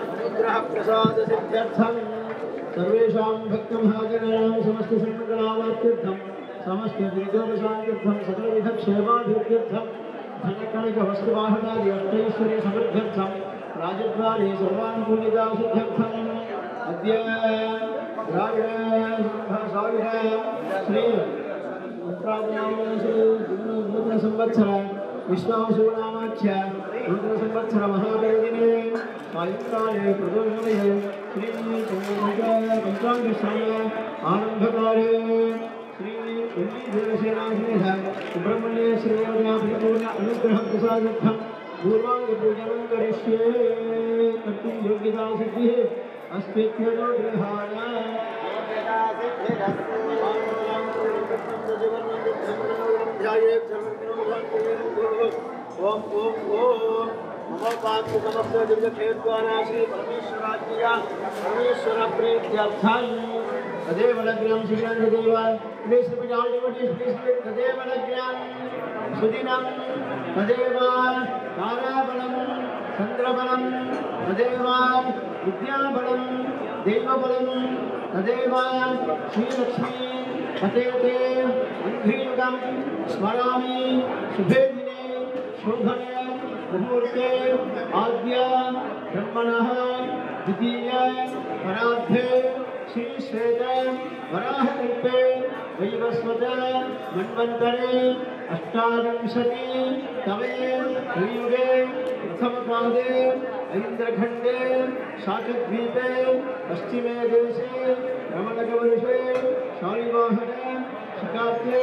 अनुग्रह प्रसाद सिद्ध्यर्थम सर्वेषां भक्तमहाजनानां समस्त सर्वगणावाप्त्यर्थम समस्त दीर्घोपशान्त्यर्थम सकलविध क्षेमाभिवृद्ध्यर्थम धनकनक वस्तुवाहनादि अष्टैश्वर्य समृद्ध्यर्थम राजद्वारे सर्वानुकूलिता सिद्ध्यर्थम अद्य श्री नूतन संवत्सर विश्वावसुनामाख्य नूतन संवत्सर महापर्वदिने सायंकाले प्रदोषसमये श्री पंचाङ्गस्नान आरम्भकाले श्री देवसेनासमेत सुब्रह्मण्य श्रीदेवता परिपूर्ण अनुग्रह प्रसादार्थं पूर्वाङ्गपूजनं करिष्ये कर्तुं योग्यता सिद्धिः अस्तित्वतो गृहाय ओम ओम ओम नमो पार्थ नमस्ते दिव्य खेद्वारा श्री परमेश्वराज्ञया परमेश्वर प्रीत्यर्थं तदेव लग्नं शिवं देव please repeat all devotees please repeat तदेव लग्नं सुदिनं तदेव ताराबलं चन्द्रबलं तदेव विद्याबलं देवबलं तदेव श्रीलक्ष्मी पतेते अन्धीयुगं स्मरामि शुभे दिने शोभने मुहूर्ते आद्य ब्रह्मणः द्वितीय परार्धे श्री श्वेत वराहकल्पे वैवस्वत मन्वन्तरे अष्टाविंशति तमे कलियुगे प्रथमपादे ऐन्द्रखण्डे शाकद्वीपे पश्चिमे देशे रमणकवर्षे शालिवाहन शकाब्दे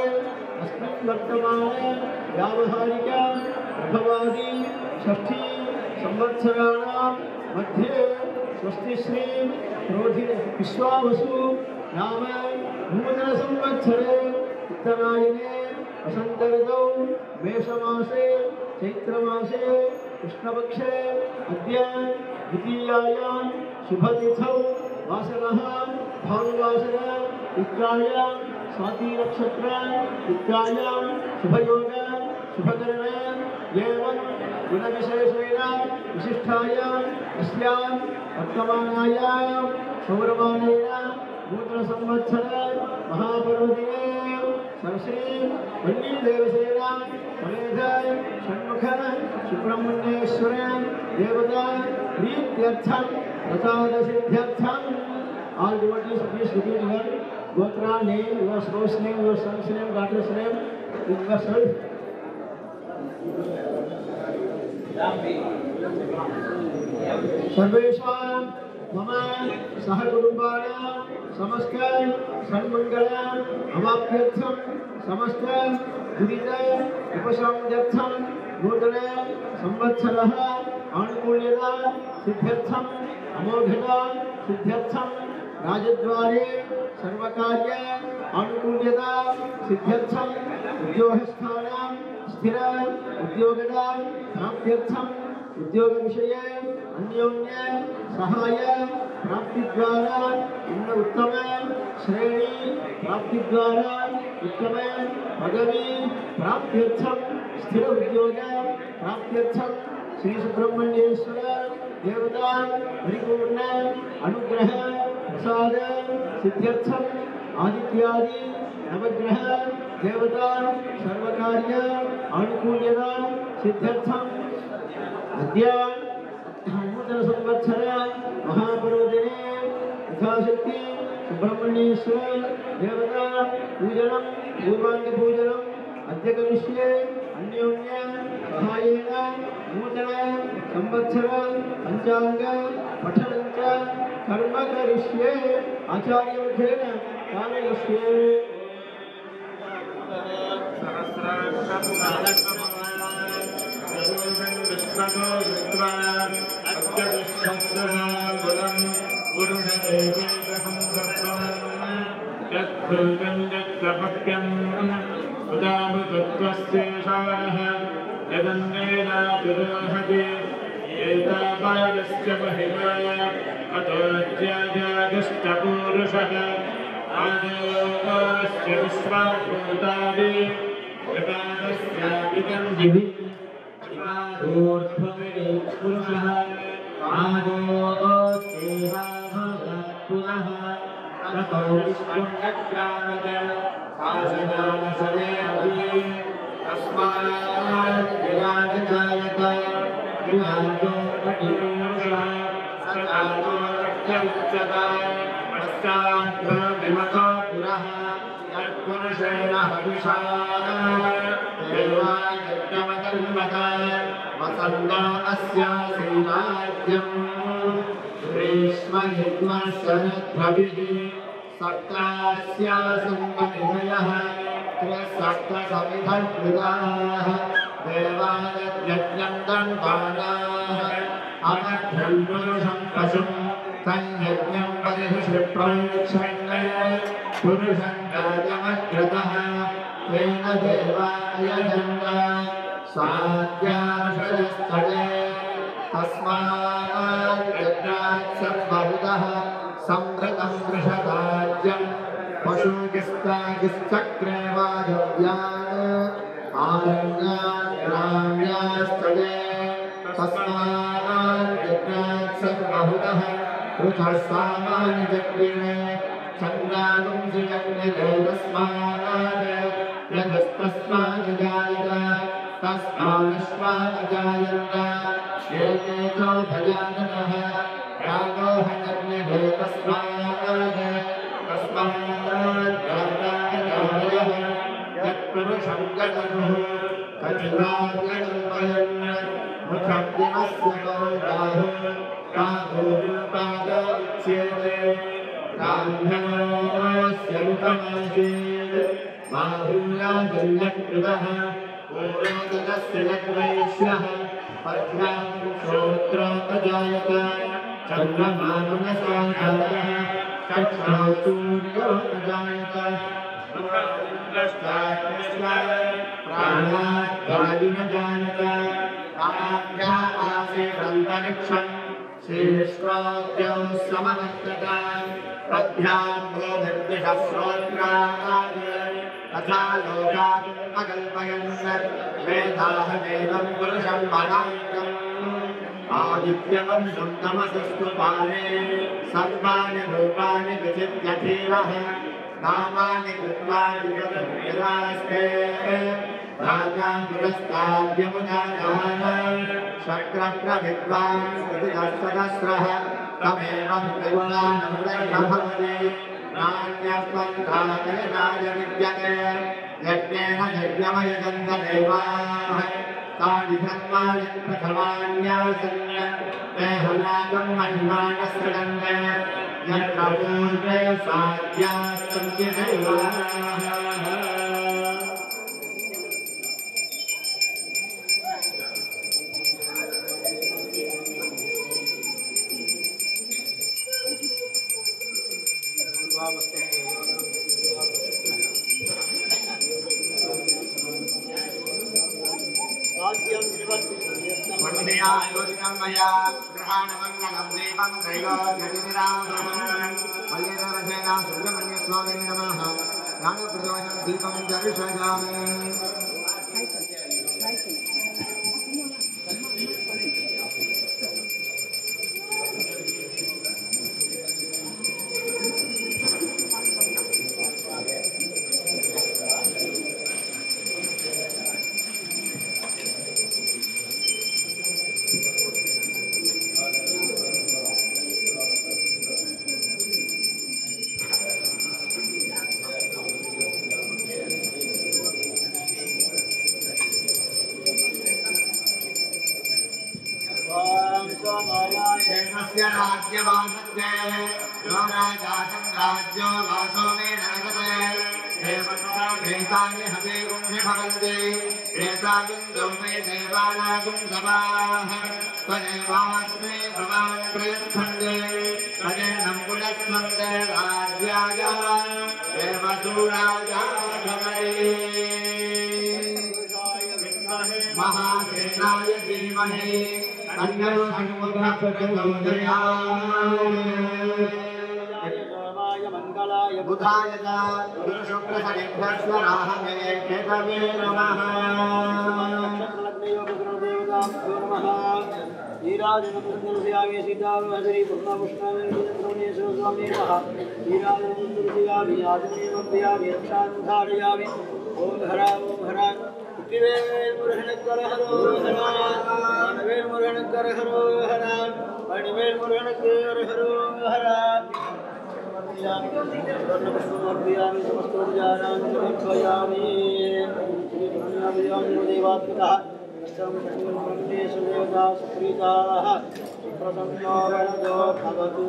अस्मिन् वर्तमाने व्यावहारिक प्रभवादि षष्ठी संवत्सराणां मध्ये स्वस्ति श्री क्रोधि विश्वावसु नाम नूतन संवत्सरे उत्तरायणे वसंत ऋतौ मेषमासे चैत्रमासे कृष्णपक्षे अद्य द्वितीयायां शुभतिथौ वासरः भानुवासरः उत्तरायां स्वाति नक्षत्र उत्तरायां शुभयोग शुभकरण एवं गुणविशेषेण विशिष्टायाम् अस्यां वर्तमानायां सौरमानेन नूतन संवत्सर महापर्वदिने सरश्री वल्ली देवसेना समेत षण्मुख सुब्रह्मण्येश्वर देवता प्रीत्यर्थं प्रसाद सिद्ध्यर्थं all devotees please repeat your gotra name, your spouse name, your son's name, daughter's name, yourself. सर्वेषां मम सह कुटुम्बानां समस्त सन्मङ्गलान् अवाप्त्यर्थं समस्त दुरित उपशान्त्यर्थं नूतन संवत्सरः आनुकूल्यता सिद्ध्यर्थं अमोघता सिद्ध्यर्थं राजद्वारे सर्वकार्य आनुकूल्यता सिद्ध्यर्थं उद्योगस्थानां स्थिर उद्योगदा प्राप्त्यर्थं उद्योग विषये अन्योन्य सहाय प्राप्ति द्वारा उत्तम श्रेणी प्राप्ति द्वारा उत्तम पदवी प्राप्त्यर्थं स्थिर उद्योग प्राप्त्यर्थं श्री सुब्रह्मण्येश्वर देवता परिपूर्ण अनुग्रह प्रसाद सिद्ध्यर्थं आदित्यादि नवग्रह देवता सर्वकार्य अनुकूल्यता सिद्ध्यर्थं अद्य नूतन संवत्सर महापर्वदिने यथाशक्ति सुब्रह्मण्येश्वर देवता पूजनं पूर्वाङ्गपूजनम् अद्य करिष्ये अन्योन्य सहायेन नूतन संवत्सर पञ्चाङ्ग पठनं च कर्म करिष्ये आचार्यमुखेन कारयिष्ये यदन्नेनातिरोहति एतावायस्य महिमा अतोऽज्याजागश्चपूरुषः आदोऽस्य विश्वाभूतानि विपादस्याभिगन्धिभिः पुरुषः आदो ततो विश्वन्यक्रामत आसनानसने अभि तस्मात् विराजकायत विराजो पटिपुरुषः सचातो रक्तमुच्यता पश्चात् विमतो पुरः यत्पुरुषेण हविषा देवायज्ञमकल्पत वसन्तो अस्यासीनाद्यम् ग्रीष्मयुग्मशरद्भविः सप्तास्यासुम्बनिधयः त्रिसप्तसमिधकृताः देवायज्ञं दण्डानाः अमध्वन्पुरुषं पशुं तन्यज्ञं परिषिप्रोक्षण्य पुरुषं कार्यमकृतः तेन देवायजन्त स्वाद्यार्षस्थले तस्मात् यज्ञात् सर्वभूतः संवृतं वृषभाज्यं पशुकिस्ताकिश्चक्रे वायव्यान् आरण्यात् ग्राम्यास्तले तस्मात् यज्ञात् सर्वभूतः पृथः सामान्यचक्रिणे चन्द्रागुंसिजग्निरे तस्मात् यजस्तस्मात् जायत तस्मादश्वात् जायन्त एकेतो भजाननः रागो हजग्निरे तस्मात् जाताः यत्पुरुषं जगनुः कचिराजगन्मयन् मुखं दिवस्य गौराहुपादोच्यते ब्राह्मणोऽस्य मुखमासीत् बाहुल्याजन्यकृतः पूर्वोदकस्य यद्वैश्यः पद्भ्यां श्रोत्रोपजायत चन्द्रमा मनसा चक्षुः सूर्योपजायत प्राणात् वायुमजायत आभ्या आसीदन्तरिक्षम् शीर्ष्णोऽद्यौ समवर्तत तद्भ्यां गोभिर्दिशः श्रोत्रात् तथा लोकात् अकल्पयन् वेदाः वेदं पुरुषं महान्तम् आदित्यवंशं तमसस्तु पाले सर्वाणि रूपाणि विचित्यधीरः नामानि कृत्वानि यदास्ते राजा पुरस्ताद्यमुदायान् शक्रप्रविद्वान् कृतिदस्तदस्रः तमेवं विद्वान् भवति नान्यस्वन्धाय विद्यते यज्ञेन यज्ञमयजन्त देवाः तानि धर्माणि प्रथमान्यासन् ते हनागं महिमानस्रदन्ते यत्र पूर्वे साध्यास्तन्ति देवाः मया ग्रहाणमङ्गलं दीपं त्रैलोक्यतिरामम् मल्लिकरसेना सुब्रह्मण्यस्वामिने नमः ज्ञानप्रदोषं दीपं दर्शयामि राज्यवासत्ते नो राजासं राज्यो वासो मे नरकते देवतानि हवेगुंहि भवन्ति एताविन्दो मे देवानागुं सभाः त्वदेवास्मे भवान् प्रयच्छन्ते तदेनं पुनस्मन्ते राज्याय देवसूराय भवति महासेनाय धीमहि अन्यो बुधाय शुक्रशनिभ्यश्वराहवे केतवे नमः नीराजनपुरस्यामि सीताहरि पूर्णपुष्णामेश्वर स्वामी महा नीराजनपुरस्यामि आदिमेवप्रियामि रक्षां धारयामि ओम हरा पृथ्वीवेल मुरहणकर हरो हरा मानवेल मुरहणकर हरो हरा मणिवेल मुरहणकर हरो हरा पूर्णपुष्पमर्पयामि समस्तोपचारां समर्पयामि श्री ब्रह्मण्याभियामि देवात्मकः देवता सुप्रीताः प्रसन्नो वरदो भवतु।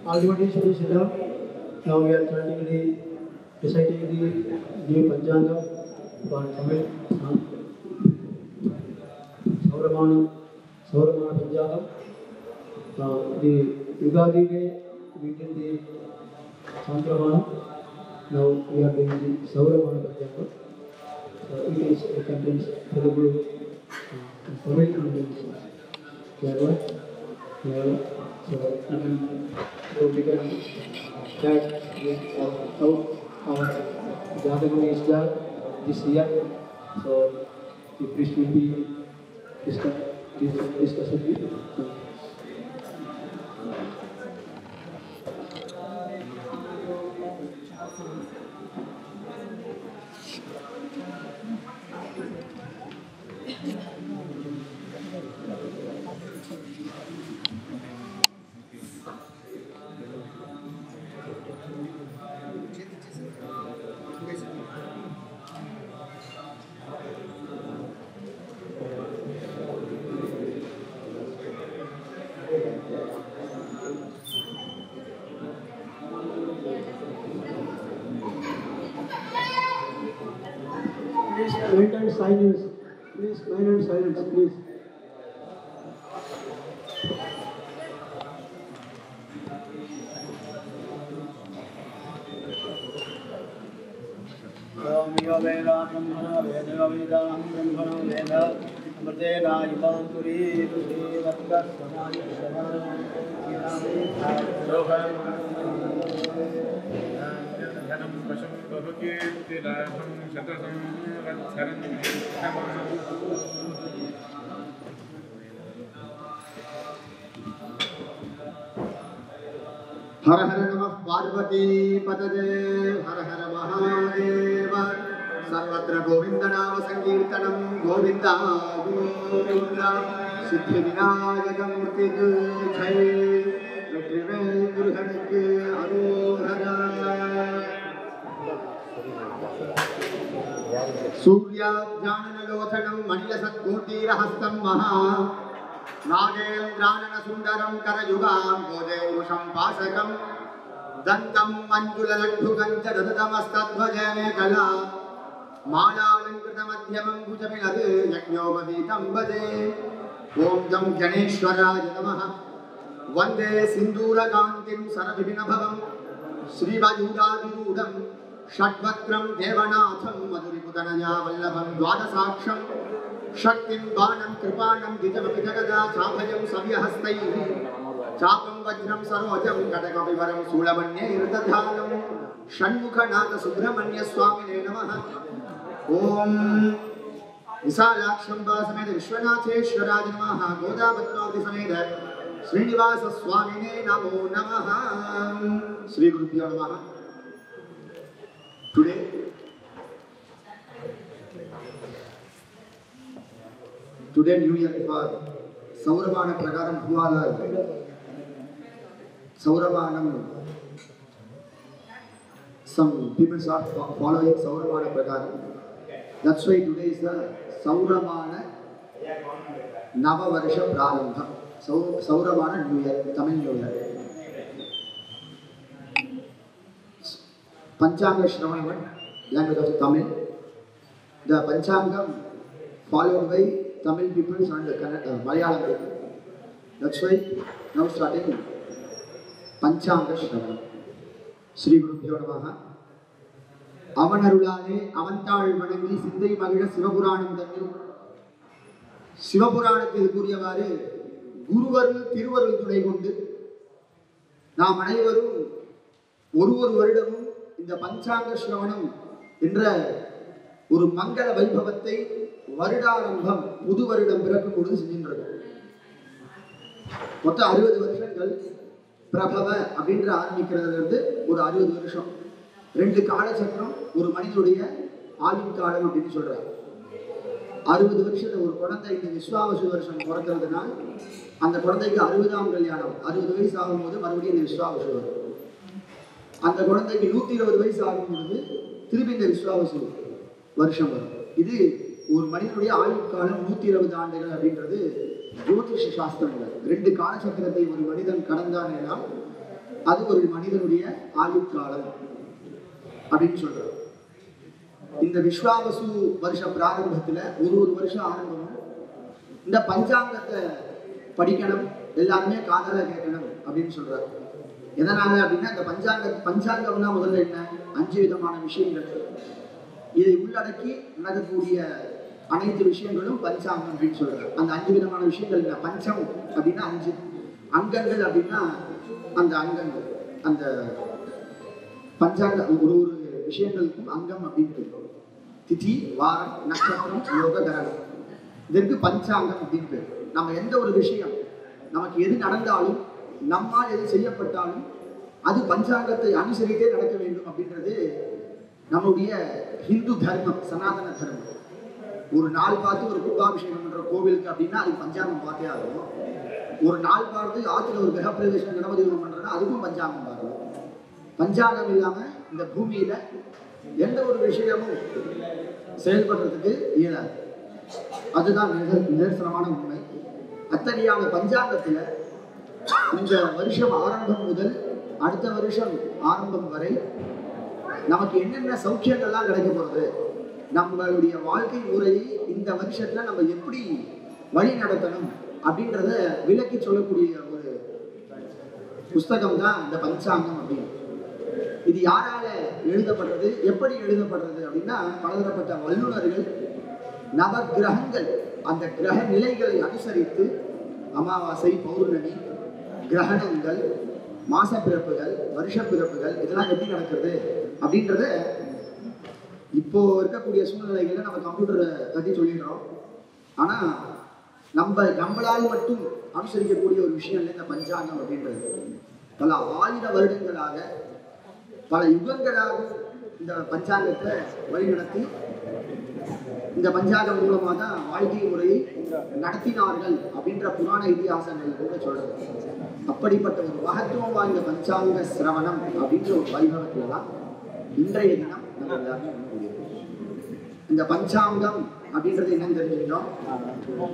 All devotees should sit down. Now we are chanting reciting the new Panchanga for Tamil month. Sauramana Panchanga. The Yugadi day we did the Santramana. Now we are doing the Sauramana Panchanga. It is contains Telugu, Tamil and English. Kerala. So we can start with how our gathering is done this year. So the priest will be discussing it. Please maintain silence. Please maintain silence, please. धनं पशुं बहुकीर्तिलाभं शतसं वत्सरं हर हर नमः पार्वती पतये हर हर महादेव सर्वत्र गोविंद नाम संकीर्तनं गोविंदा गोविंदा सिद्धि विनायक मूर्ति जय well मुरुगनुक्कु अरोहरा सूर्याज्ञानलोचनं मणिलसत्कोटिरहस्तं महा नागेन्द्राननसुन्दरं करयुगाम्बोधेरुषं पाशकं दन्तं मञ्जुललड्डुकं च ददतमस्तध्वजमेकला मालालङ्कृतमध्यमं भुजमिलत् यज्ञोपवीतं भजे ॐ गं गणेश्वराय नमः वन्दे सिन्दूरकान्तिं सरविपिनभवं श्रीवायुरादिरूढं षड्वक्त्रं देवनाथं मधुरिपुतनया वल्लभं द्वादशाक्षं शक्तिं बाणं कृपाणं द्विजमपि जगदा चाभयं सव्यहस्तैः चापं वज्रं सरोजं कटकपिवरं शूलमण्यैर्दधानं षण्मुखनाथ सुब्रह्मण्य स्वामिने नमः ॐ विशालाक्षं समेत विश्वनाथेश्वराय नमः गोदापद्मावती समेत श्रीनिवास स्वामिने नमो नमः श्री गुरुभ्यो नमः Today New Year for Sauramana Prakaram Huala Sauramanam. Some people are following Sauramana Prakaram. That's why today is the Sauramana Navavarsha Prarambha. Sauramana New Year, Tamil New Year. Panchanga Shravanam, language of Tamil. The Panchangam followed by Tamil people and Malayalam people. That's why now starting Panchanga Shravanam. Shri Gurubhyo Namaha. Avanarulane, Avantal Vanangi, Sindai Magida, Sivapuranam Tanil. Sivapuranathil Kuriyavare, குருவருள் திருவருள் துணை கொண்டு நாம் அனைவரும் ஒரு வருடமும் இந்த பஞ்சாங்க சிரவணம் என்ற ஒரு மங்கள வைபவத்தை வருடாரம்பம் புது வருடம் பிறக்கும் பொழுது செஞ்சின்றது. மொத்தம் 60 வருஷங்கள் பிரபவ அப்படின்ற ஆரம்பிக்கிறதுல இருந்து ஒரு 60 வருஷம். 2 காலச்சக்கரம் ஒரு மனிதனுடைய ஆயுள் காலம் அப்படின்னு சொல்றாங்க. 60 வருஷத்துல ஒரு குழந்தை இந்த விஸ்வாவசு வருஷம் பிறக்கிறதுனால் அந்த குழந்தைக்கு 60ஆம் கல்யாணம். 60 வயசு ஆகும்போது மறுபடியும் இந்த விஸ்வாவசு வரும். அந்த குழந்தைக்கு 120 வயசு ஆகும் பொழுது திருப்பி இந்த விஸ்வாவசு வருஷம் வரும். இது ஒரு மனிதனுடைய ஆயுள் காலம் 120 ஆண்டுகள் அப்படின்றது ஜோதிஷ சாஸ்திரங்கள். 2 காலச்சக்கரத்தை ஒரு மனிதன் கடந்தானேனா அது ஒரு மனிதனுடைய ஆயுள் காலம் அப்படின்னு சொல்றாரு. இந்த விஸ்வாவசு வருஷ பிராரம்பத்துல ஒரு வருஷம் ஆரம்பமும் இந்த பஞ்சாங்கத்தை படிக்கணும், எல்லாருமே காதல கேட்கணும் அப்படின்னு சொல்றாரு. எதனால அப்படின்னா இந்த பஞ்சாங்கம்னா முதல்ல என்ன, 5 விதமான விஷயங்கள். இதை உள்ளடக்கி நடக்கக்கூடிய அனைத்து விஷயங்களும் பஞ்சாங்கம் அப்படின்னு சொல்றாரு. அந்த 5 விதமான விஷயங்கள் இல்லை. பஞ்சம் அப்படின்னா 5, அங்கங்கள் அப்படின்னா அந்த அங்கங்கள், அந்த பஞ்சாங்க ஒரு விஷயங்களுக்கும் அங்கம் அப்படின்னு பேர். திதி, வாரம், நட்சத்திரம், யோக, கரணம், இதற்கு பஞ்சாங்கம் அப்படின்னு பேர். நம்ம எந்த ஒரு விஷயம் நமக்கு எது நடந்தாலும் நம்மால் எது செய்யப்பட்டாலும் அது பஞ்சாங்கத்தை அனுசரித்தே நடக்க வேண்டும் அப்படின்றது நம்முடைய ஹிந்து தர்மம், சனாதன தர்மம். ஒரு நாள் பார்த்து ஒரு கும்பாபிஷேகம் பண்ற கோவிலுக்கு அப்படின்னா அதுக்கு பஞ்சாங்கம் பார்த்தே ஆகும். ஒரு நாள் பார்த்து ஆற்றுல ஒரு கிரகப்பிரவேசம் கணபதி பண்றதுன்னா அதுக்கும் பஞ்சாங்கம் பார்க்கணும். பஞ்சாங்கம் இல்லாம இந்த பூமியில எந்த ஒரு விஷயமும் செயல்படுறதுக்கு இயலாது. அதுதான் நிதர்சனமான உண்மை. அத்தகையான பஞ்சாங்கத்துல இந்த வருஷம் ஆரம்பம் முதல் அடுத்த வருஷம் ஆரம்பம் வரை நமக்கு என்னென்ன சௌக்கியங்கள்லாம் கிடைக்க போறது, நம்மளுடைய வாழ்க்கை முறையை இந்த வருஷத்துல நம்ம எப்படி வழி நடத்தணும் அப்படின்றத விளக்கி சொல்லக்கூடிய ஒரு புஸ்தகம் தான் இந்த பஞ்சாங்கம் அப்படின்னு. இது யாரால எழுதப்படுறது, எப்படி எழுதப்படுறது அப்படின்னா பலதரப்பட்ட வல்லுநர்கள் நவ கிரகங்கள் அந்த கிரக நிலைகளை அனுசரித்து அமாவாசை, பௌர்ணமி, கிரகணங்கள், மாச பிறப்புகள், வருஷ பிறப்புகள் இதெல்லாம் எப்படி நடக்கிறது அப்படின்றத இப்போ இருக்கக்கூடிய சூழ்நிலைகளை நம்ம கம்ப்யூட்டரை பற்றி சொல்லிடுறோம். ஆனா நம்மளால் மட்டும் அனுசரிக்கக்கூடிய ஒரு விஷயம் இல்லை இந்த பஞ்சாங்கம் அப்படின்றது. பல 1000 வருடங்களாக பல யுகங்களாக இந்த பஞ்சாங்கத்தை வழிநடத்தி இந்த பஞ்சாங்கம் மூலமாக தான் வாழ்க்கை முறையை நடத்தினார்கள் அப்படின்ற புராண இதிகாசங்கள் கூட சொல்றது. அப்படிப்பட்ட ஒரு மகத்துவம் வாய்ந்த பஞ்சாங்க சிரவணம் அப்படின்ற ஒரு வைபவத்துல தான் இன்றைய தினம் நம்ம எல்லாருமே இந்த பஞ்சாங்கம் அப்படின்றது என்னன்னு தெரிஞ்சுக்கிட்டோம்.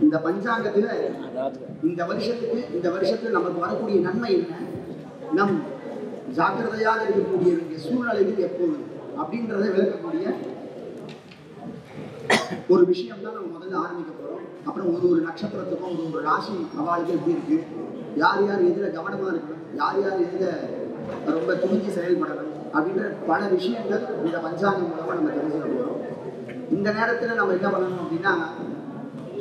இந்த பஞ்சாங்கத்துல இந்த வருஷத்துல நமக்கு வரக்கூடிய நன்மை என்ன, நம் ஜாக்கிரதையாக இருக்கக்கூடிய சூழ்நிலைகள் எப்போது அப்படின்றத விளக்கக்கூடிய ஒரு விஷயம் தான் நம்ம முதல்ல ஆரம்பிக்க போறோம். அப்புறம் ஒரு நட்சத்திரத்துக்கும் ஒரு ராசி அவாளுக்கு எப்படி இருக்கு, யார் எதுல கவனமா இருக்கணும், யார் எதுல ரொம்ப துணிஞ்சு செயல்படணும் அப்படின்ற பல விஷயங்கள் இந்த பஞ்சாங்கம் மூலமா நம்ம தெரிஞ்சுக்க போறோம். இந்த நேரத்துல நம்ம என்ன பண்ணணும் அப்படின்னா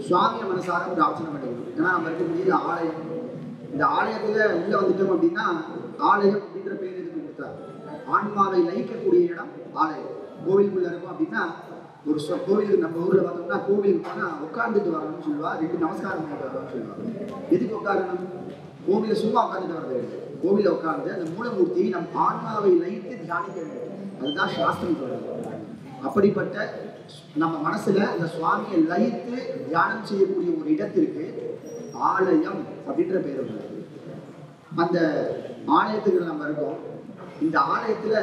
சுவாமிய மனசார ஒரு ஆலோசனை பண்ணிக்கணும். ஏன்னா நம்ம இருக்கக்கூடிய ஆலயம், இந்த ஆலயத்துல உள்ள வந்துட்டோம் அப்படின்னா ஆலயம் அப்படின்ற பேர் எதுக்கு கொடுத்தாரு, ஆன்மாவை லயிக்கக்கூடிய இடம் ஆலயம். கோவிலுக்குள்ள இருக்கும் அப்படின்னா ஒரு கோவிலுக்கு நம்ம ஊர்ல பார்த்தோம்னா கோவிலுக்கு போனா உட்கார்ந்துட்டு வரணும்னு சொல்லுவா, 2 நமஸ்காரம் பண்ணிட்டு வரணும்னு சொல்லுவாங்க. எதுக்கு உட்காரணும், கோவில சும்மா உட்கார்ந்துட்டு வர வேண்டும். கோவில உட்கார்ந்து அந்த மூலமூர்த்தியை நம் ஆன்மாவை லயித்து தியானிக்க வேண்டும். அதுதான் சாஸ்திரம் சொல்றது. அப்படிப்பட்ட நம்ம மனசுல அந்த சுவாமியை லயித்து தியானம் செய்யக்கூடிய ஒரு இடத்திற்கு ஆலயம் அப்படின்ற பேர் உள்ளது. அந்த ஆலயத்துக்கு நம்ம இருக்கோம். இந்த ஆலயத்துல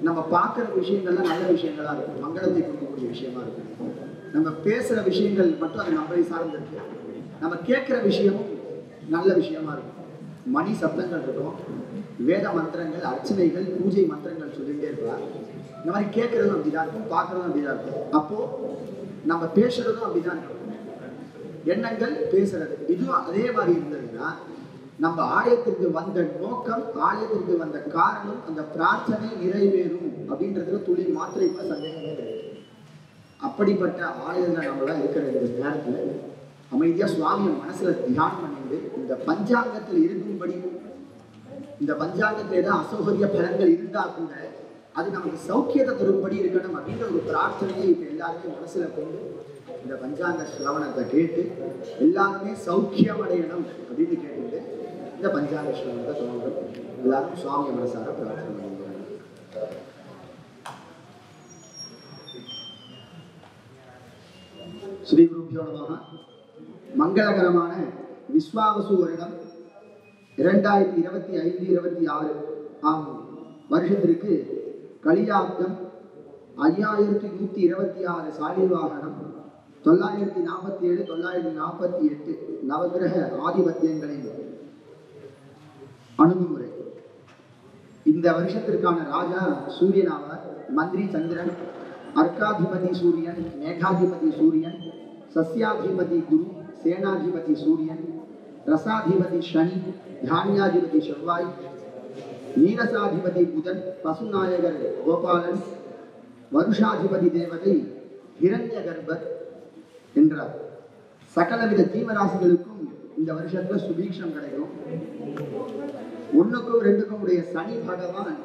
நம்ம பார்க்குற விஷயங்கள்லாம் நல்ல விஷயங்களா இருக்கும், மங்களத்தை கொடுக்கக்கூடிய விஷயமா இருக்கும். நம்ம பேசுற விஷயங்கள் மட்டும் அது நம்மளை சார்ந்து இருக்கு. நம்ம கேட்குற விஷயமும் நல்ல விஷயமா இருக்கும். மணி சப்தங்கள் இருக்கும், வேத மந்திரங்கள், அர்ச்சனைகள், பூஜை மந்திரங்கள் சொல்லிகிட்டே இருக்கலாம். இந்த மாதிரி கேட்கறதும் அப்படிதான் இருக்கும், பார்க்கறதும் அப்படிதான் இருக்கும். அப்போ நம்ம பேசுறதும் அப்படிதான் இருக்கும். எண்ணங்கள் பேசுறது இதுவும் அதே மாதிரி இருந்ததுன்னா நம்ம ஆலயத்திற்கு வந்த நோக்கம், ஆலயத்திற்கு வந்த காரணம், அந்த பிரார்த்தனை நிறைவேறும் அப்படின்றதுல துளி மாத்திரை கூட சந்தேகமே கிடையாது. அப்படிப்பட்ட ஆலயத்துல நம்மளாம் இருக்கிற இந்த நேரத்துல அமைதியா சுவாமியை மனசுல தியானம் பண்ணி கொண்டு இந்த பஞ்சாங்கத்தில் இருக்கும்படி இந்த பஞ்சாங்கத்தில் ஏதாவது அசௌகரிய பலன்கள் இருந்தால் கூட அது நமக்கு சௌக்கியத்தை தரும்படி இருக்கணும் அப்படின்ற ஒரு பிரார்த்தனையை இப்போ எல்லாருமே மனசுல கொண்டு இந்த பஞ்சாங்க சிரவணத்தை கேட்டு எல்லாருமே சௌக்கியம் அடையணும் அப்படின்னு கேட்டுட்டு இந்த பஞ்சாங்க சிரவணத்தை தொடங்கும். எல்லாரும் சுவாமிய மனசார பிரார்த்தனை பண்ணுவாங்க. ஸ்ரீ குருபியோ நமஹ. மங்களகரமான விஸ்வாவசு வருடம் 2025-26 ஆம் வருஷத்திற்கு கலியாப்தம் 5126 சாலிவாகனம் 947-948 நவகிரக ஆதிபத்தியங்களின் அணுகுமுறை. இந்த வருஷத்திற்கான ராஜா சூரியன் ஆவார். மந்திரி சந்திரன், அர்க்காதிபதி சூரியன், மேகாதிபதி சூரியன், சஸ்யாதிபதி குரு, சேனாதிபதி சூரியன், ரசாதிபதி சனி, தானியாதிபதி செவ்வாய், நீரசாதிபதி புதன், பசுநாயகர் கோபாலன், வருஷாதிபதி தேவதை ஹிரண்ய கர்ப்பர் என்றார். சகலவித ஜீவராசிகளுக்கும் இந்த வருஷத்துல சுபீக்ஷம் கிடைக்கும். 1க்கும் 2க்கும் உடைய சனி பகவான்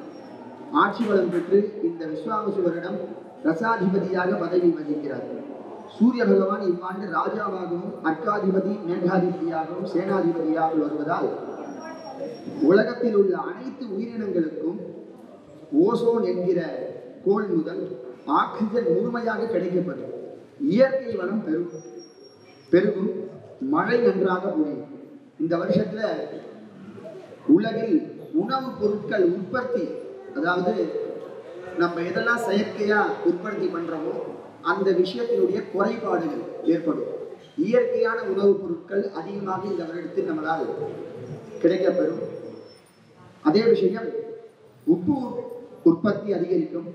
ஆட்சி பலம் பெற்று இந்த விஸ்வாவசு வருடம் ரசாதிபதியாக பதவி வகிக்கிறார். சூரிய பகவான் இவ்வாண்டு ராஜாவாகவும் அர்க்காதிபதி மேகாதிபதியாகவும் சேனாதிபதியாகவும் வருவதால் உலகத்தில் உள்ள அனைத்து உயிரினங்களுக்கும் ஓசோன் என்கிற கோள் முதல் ஆக்சிஜன் முழுமையாக கிடைக்கப்படும். இயற்கை வளம் பெருகும், மழை நன்றாக பொழியும். இந்த வருஷத்துல உலகில் உணவுப் பொருட்கள் உற்பத்தி, அதாவது நம்ம எதெல்லாம் செயற்கையா உற்பத்தி பண்றோமோ அந்த விஷயத்தினுடைய குறைபாடுகள் ஏற்படும். இயற்கையான உணவுப் பொருட்கள் அதிகமாக இந்த வருடத்தில் நம்மளால் கிடைக்கப்பெறும். அதே விஷயம் உப்பு உற்பத்தி அதிகரிக்கும்.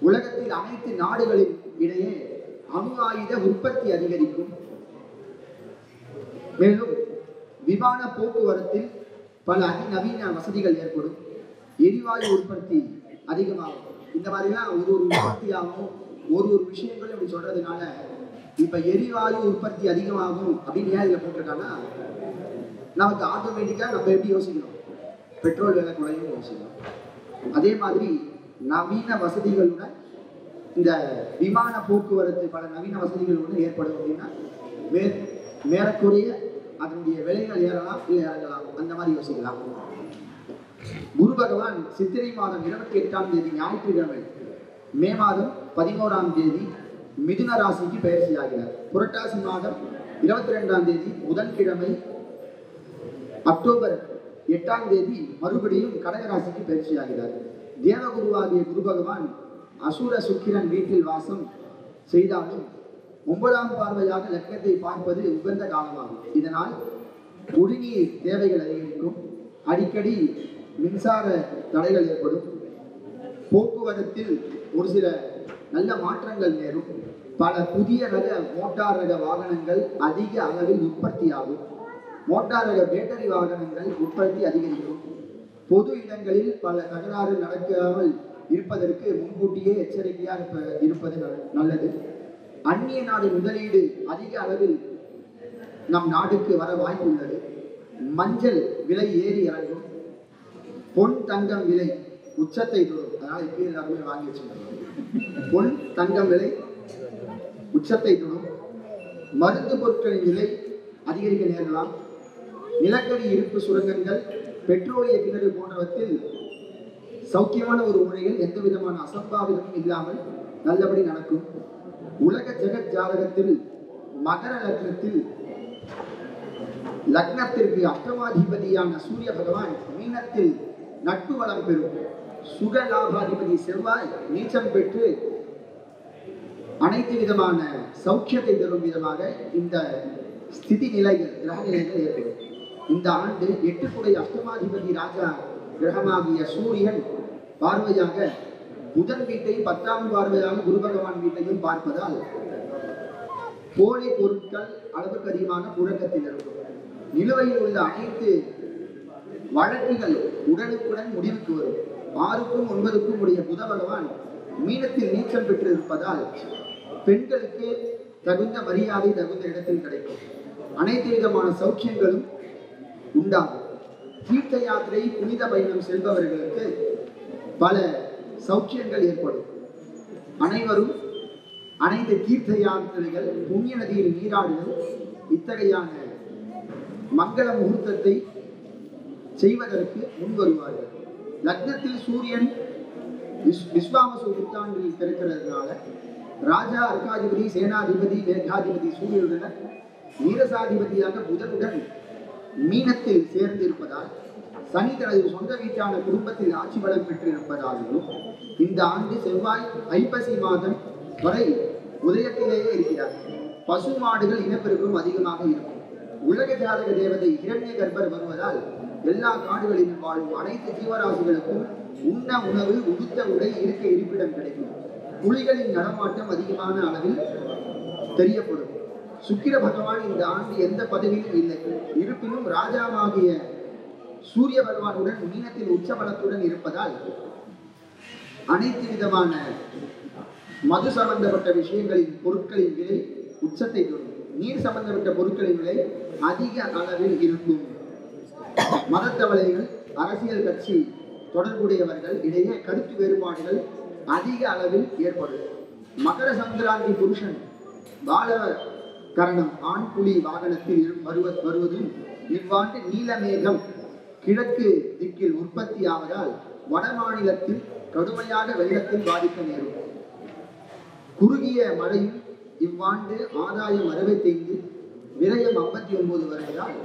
உலகத்தில் அனைத்து நாடுகளின் இடையே அணு ஆயுத உற்பத்தி அதிகரிக்கும். மேலும் விமான போக்குவரத்தில் பல அதிநவீன வசதிகள் ஏற்படும். எரிவாயு உற்பத்தி அதிகமாகும். இந்த மாதிரிலாம் ஒரு உற்பத்தியாகவும் ஒரு விஷயங்களும் அப்படி சொல்றதுனால இப்ப எரிவாயு உற்பத்தி அதிகமாகும் அப்படின்னு ஏன் இதில் போட்டிருக்காங்கன்னா, நமக்கு ஆட்டோமேட்டிக்கா நம்ம எப்படி யோசிக்கணும், பெட்ரோல் விலை குறையும் யோசிக்கணும். அதே மாதிரி நவீன வசதிகளுடன் இந்த விமான போக்குவரத்து பல நவீன வசதிகளுடன் ஏற்படும் அப்படின்னா மேறக்குறைய அதனுடைய விலைகள் ஏறலாம் இல்லை இறங்கலாம், அந்த மாதிரி யோசிக்கலாம். குரு பகவான் சித்திரை மாதம் 28ஆம் தேதி ஞாயிற்றுக்கிழமை, மே மாதம் 11ஆம் தேதி மிதுன ராசிக்கு பெயர்ச்சி ஆகிறார். புரட்டாசி மாதம் 22ஆம் தேதி புதன்கிழமை, அக்டோபர் 8ஆம் தேதி மறுபடியும் கடகராசிக்கு பயிற்சி ஆகிறார். தேவகுருவாகிய குரு பகவான் அசுர சுக்கிரன் வீட்டில் வாசம் செய்தாலும் 9ஆம் பார்வையாக லக்னத்தை பார்ப்பது உகந்த காலமாகும். இதனால் குடிநீர் தேவைகள் அதிகரிக்கும். அடிக்கடி மின்சார தடைகள் ஏற்படும். போக்குவரத்தில் ஒரு சில நல்ல மாற்றங்கள் நேரும். பல புதிய ரக மோட்டார் ரக வாகனங்கள் அதிக அளவில் உற்பத்தியாகும். மோட்டார் ரக பேட்டரி வாகனங்கள் உற்பத்தி அதிகரிக்கும். பொது இடங்களில் பல தகராறு நடக்காமல் இருப்பதற்கு முன்கூட்டியே எச்சரிக்கையாக இருப்பது நல்லது. அந்நிய நாடு முதலீடு அதிக அளவில் நம் நாட்டுக்கு வர வாய்ப்பு உள்ளது. மஞ்சள் விலை ஏறி இறங்கும். பொன் தங்கம் விலை உச்சத்தை தொடும். அதனால இப்ப எல்லாருமே வாங்கி வச்சுருக்காங்க. பொன் தங்கம் விலை உச்சத்தை தொடும். மருந்து பொருட்களின் விலை அதிகரிக்க நேரலாம். நிலக்கரி இருப்பு சுரங்கங்கள், பெட்ரோலிய கிணறு போன்றவற்றில் சௌக்கியமான ஒரு முறையில் எந்த விதமான அசம்பாவிதமும் இல்லாமல் நல்லபடி நடக்கும். உலக ஜெகத் ஜாதகத்தில் மகர லக்னத்தில் லக்னத்திற்கு அஷ்டமாதிபதியான சூரிய பகவான் மீனத்தில் நட்பு வளம் பெறும். சுக லாபாதிபதி செவ்வாய் நீச்சம் பெற்று அனைத்து விதமான சௌக்கியத்தை தரும் விதமாக இந்த ஸ்திதி நிலைகள், கிரக நிலைகள் ஏற்படும். இந்த ஆண்டு 8 அஷ்டமாதிபதி ராஜா கிரகமாகிய சூரியன் பார்வையாக புதன் வீட்டையும் 10ஆம் பார்வையாக குரு பகவான் வீட்டையும் பார்ப்பதால் போலி பொருட்கள் அளவுக்கு அதிகமான புழக்கத்தில் இருக்கும். நிலுவையில் உள்ள அனைத்து வழக்குகள் உடனுக்குடன் முடிவுக்கு வரும். 6க்கும் 9க்கும் உடைய புத பகவான் மீனத்தில் நீச்சம் பெற்று இருப்பதால் பெண்களுக்கு தகுந்த மரியாதை தகுந்த இடத்தில் கிடைக்கும். அனைத்து விதமான சௌக்கியங்களும் உண்டாகும். தீர்த்த யாத்திரை புனித பயணம் செல்பவர்களுக்கு பல சௌக்கியங்கள் ஏற்படும். அனைவரும் அனைத்து தீர்த்த யாத்திரைகள், புண்ணிய நதியில் நீராடுதல் இத்தகையான மங்கள முகூர்த்தத்தை செய்வதற்கு முன் வருவார்கள். லக்னத்தில் சூரியன் விஸ்வாவசு புத்தாண்டில் பிறக்கிறதுனால ராஜா, அர்க்காதிபதி, சேனாதிபதி, மேகாதிபதி சூரியனுடன் நீரசாதிபதியாக புதனுடன் மீனத்தில் சேர்ந்து இருப்பதால், சனி தனது சொந்த வீட்டான குடும்பத்தில் ஆட்சி பலம் பெற்றிருப்பதாலும் இந்த ஆண்டு செவ்வாய் ஐப்பசி மாதம் வரை உதயத்திலேயே இருக்கிறார். பசு மாடுகள் இனப்பெருக்கம் அதிகமாக இருக்கும். உலக ஜாதக தேவதை ஹிரண்ய கர்ப்பர் வருவதால் எல்லா காடுகளிலும் வாழும் அனைத்து ஜீவராசிகளுக்கும் உண்ண உணவு, உடுத்த உடை, இருக்க இருப்பிடம் கிடைக்கும். புலிகளின் நடமாட்டம் அதிகமான அளவில் தெரியப்படும். சுக்கிர பகவான் இந்த ஆண்டு எந்த பதவியிலும் இல்லை. இருப்பினும் ராஜாவாகிய சூரிய பகவானுடன் மீனத்தில் உச்சபலத்துடன் இருப்பதால் அனைத்து விதமான மது சம்பந்தப்பட்ட விஷயங்களின் பொருட்களின் விலை உச்சத்தை தொடும். நீர் சம்பந்தப்பட்ட பொருட்களின் விலை அதிக அளவில் இருக்கும். மதத்தவளைகள், அரசியல் கட்சி தொடர்புடையவர்கள் இடையே கருத்து வேறுபாடுகள் அதிக அளவில் ஏற்படும். மகர சங்கராந்தி புருஷன் பால கரணம் ஆண் புலி வாகனத்தில் வருவதும் இவ்வாண்டு நீலமேகம் கிழக்கு திக்கில் உற்பத்தி ஆவதால் வட மாநிலத்தில் கடுமையாக வெள்ளத்தில் பாதிக்க நேரும். குறுகிய மழையும் இவ்வாண்டு ஆதாயம் 65, விரயம் 59 வருவதால்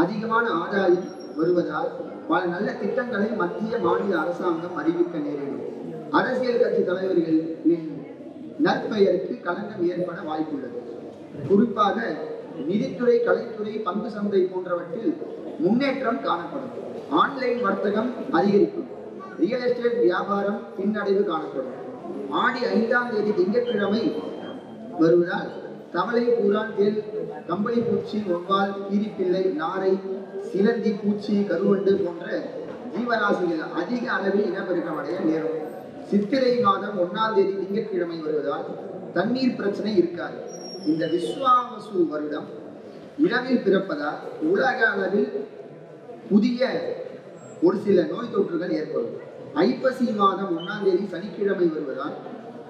அதிகமான ஆதாயம் வருவதால் பல நல்ல திட்டங்களை மத்திய மாநில அரசாங்கம் அறிவிக்க நேரிடும். அரசியல் கட்சி தலைவர்களின் நற்பெயருக்கு களங்கம் ஏற்பட வாய்ப்புள்ளது. குறிப்பாக நிதித்துறை, கலைத்துறை, பங்கு சந்தை போன்றவற்றில் முன்னேற்றம் காணப்படும். ஆன்லைன் வர்த்தகம் அதிகரிக்கும். ரியல் எஸ்டேட் வியாபாரம் பின்னடைவு காணப்படும். ஆடி 5ஆம் தேதி திங்கட்கிழமை வருவதால் தவளை, பூரான், தேல், கம்பளி பூச்சி, ஒவ்வால், கீரிப்பிள்ளை, நாரை, சிலந்தி, பூச்சி, கருவண்டு போன்ற ஜீவராசிகள் அதிக அளவில் இனப்பெருக்கம் அடைய நேரும். சித்திரை மாதம் 1ஆம் தேதி திங்கட்கிழமை வருவதால் தண்ணீர் பிரச்சனை இருக்காது. இந்த விஸ்வாவசு வருடம் இரவில் பிறப்பதால் உலக அளவில் புதிய ஒரு சில நோய் தொற்றுகள் ஏற்படும். ஐப்பசி மாதம் 1ஆம் தேதி சனிக்கிழமை வருவதால்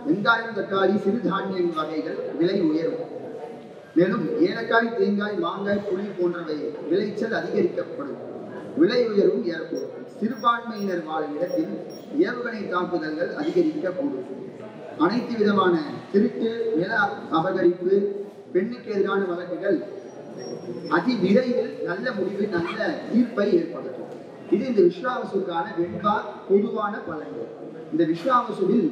வெங்காயம், தக்காளி, சிறுதானிய வகைகள் விலை உயரும். மேலும் ஏலக்காய், தேங்காய், மாங்காய், புளி போன்றவை விளைச்சல் அதிகரிக்கப்படும். விலை உயர்வும் ஏற்படும். சிறுபான்மையினர் வாழும் இடத்தில் ஏவுகணை தாக்குதல்கள் அதிகரிக்கக்கூடும். அனைத்து விதமான திருட்டு, நில அபகரிப்பு, பெண்ணுக்கு எதிரான வழக்குகள் அதி விரைவில் நல்ல முடிவு, நல்ல தீர்ப்பை ஏற்படுத்தும். இது இந்த விஸ்வாவசுக்கான வெண்பா பொதுவான பலன்கள். இந்த விஸ்வாவசுவில்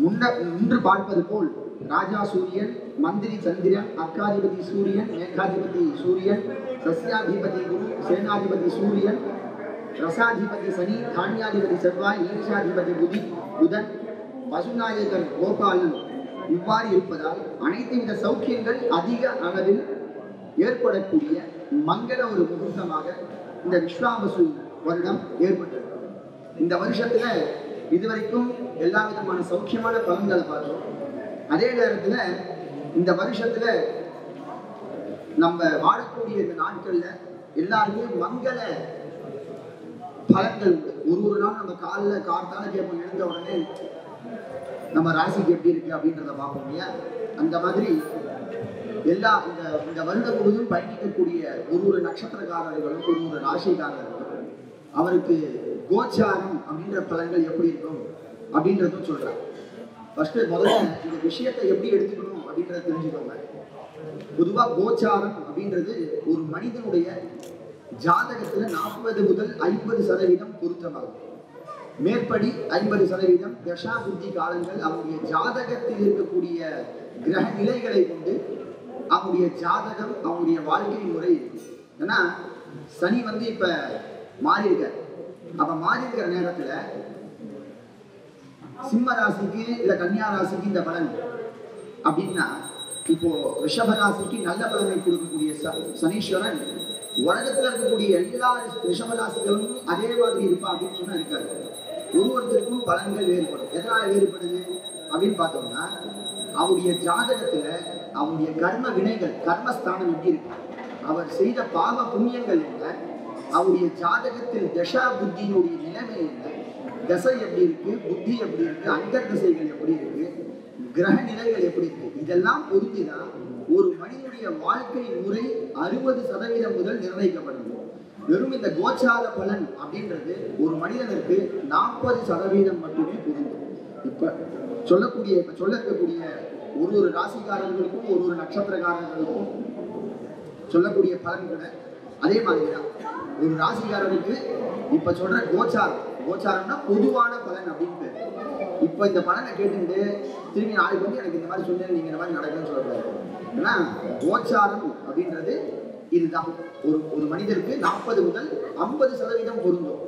முன்று பார்ப்பது போல் ராஜா சூரியன், மந்திரி சந்திரன், அர்க்காதிபதி சூரியன், மேகாதிபதி சூரியன், சஸ்யாதிபதி குரு, சேனாதிபதி சூரியன், ரசாதிபதி சனி, தானியாதிபதி செவ்வாய், ஈர்ஷாதிபதி புதன், பசுநாயகர் கோபாலன் இவ்வாறு இருப்பதால் அனைத்து வித சௌக்கியங்கள் அதிக அளவில் ஏற்படக்கூடிய மங்கள ஒரு முகூர்த்தமாக இந்த விஸ்வாவசு வருடம் ஏற்பட்டது. இந்த வருஷத்துல இதுவரைக்கும் எல்லா விதமான சௌக்கியமான பலன்களை பார்த்தோம். அதே நேரத்துல இந்த வருஷத்துல நம்ம வாழக்கூடிய இந்த நாட்கள்ல எல்லாருமே மங்கள பலன்கள் உண்டு. ஒரு நாள் நம்ம கார்த்தால கேட்போம், எழுந்த உடனே நம்ம ராசிக்கு எப்படி இருக்கு அப்படின்றத பார்ப்போம் இல்லையா? அந்த மாதிரி எல்லா இந்த வருடம் முழுவதும் பயணிக்கக்கூடிய ஒரு நட்சத்திரக்காரர்களும் ஒரு ராசிக்காரர்களும் அவருக்கு கோச்சாரம் அப்படின்ற பலன்கள் எப்படி இருக்கும் அப்படின்றதும் சொல்றாங்க. ஃபர்ஸ்ட் முதல்ல இந்த விஷயத்தை எப்படி எடுத்துக்கணும் அப்படின்றத தெரிஞ்சுக்கோங்க. பொதுவாக கோச்சாரம் அப்படின்றது ஒரு மனிதனுடைய ஜாதகத்துல 40 முதல் 50% பொருத்தமாகும். மேற்படி 50% தசா புத்தி காலங்கள் அவனுடைய ஜாதகத்தில் இருக்கக்கூடிய கிரக நிலைகளை கொண்டு அவனுடைய ஜாதகம், அவனுடைய வாழ்க்கை முறை இருக்கு. ஏன்னா சனி இப்ப மாறி இருக்க, அப்ப மாறி இருக்கிற நேரத்துல சிம்ம ராசிக்கு இல்ல கன்னியா ராசிக்கு இந்த பலன் அப்படின்னா, இப்போ ரிஷப ராசிக்கு நல்ல பலனை கொடுக்கக்கூடிய சனீஸ்வரன் உலகத்துல இருக்கக்கூடிய எல்லா ரிஷப ராசிகளும் அதே மாதிரி இருப்பா அப்படின்னு சொன்னா இருக்காது. ஒருத்தருக்கும் பலன்கள் வேறுபடும். எதனால வேறுபடுது அப்படின்னு பார்த்தோம்னா, அவருடைய ஜாதகத்துல அவருடைய கர்ம வினைகள் கர்மஸ்தானம் எப்படி இருக்கு, அவர் செய்த பாவ புண்ணியங்கள் என்ன, அவருடைய ஜாதகத்தில் தசா புத்தியினுடைய நிலைமை என்ன, தசை எப்படி இருக்கு, புத்தி எப்படி இருக்கு, அந்தர் திசைகள் எப்படி இருக்கு, கிரக நிலைகள் எப்படி இருக்கு, இதெல்லாம் பொருந்திதான் ஒரு மனிதனுடைய வாழ்க்கை முறை 60% முதல் நிர்ணயிக்கப்படுது. வெறும் இந்த கோச்சார பலன் அப்படின்றது ஒரு மனிதனுக்கு 40% மட்டுமே பொருந்தும். இப்ப சொல்ல இருக்கக்கூடிய ஒரு ராசிக்காரர்களுக்கும் ஒரு நட்சத்திரக்காரர்களுக்கும் சொல்லக்கூடிய பலன்களை அதே மாதிரிதான். ஒரு ராசிக்காரனுக்கு இப்ப சொல்ற கோச்சாரம்னா பொதுவான பலன் அப்படின்னு. இப்ப இந்த பலனை கேட்டுட்டு திரும்பி நாளைக்கு வந்து எனக்கு இந்த மாதிரி சொன்னேன் நீங்க இந்த மாதிரி நடக்குன்னு சொல்லக்கூடாது. ஏன்னா கோச்சாரம் அப்படின்றது இதுதான். ஒரு மனிதருக்கு 40 முதல் 50% பொருந்தும்.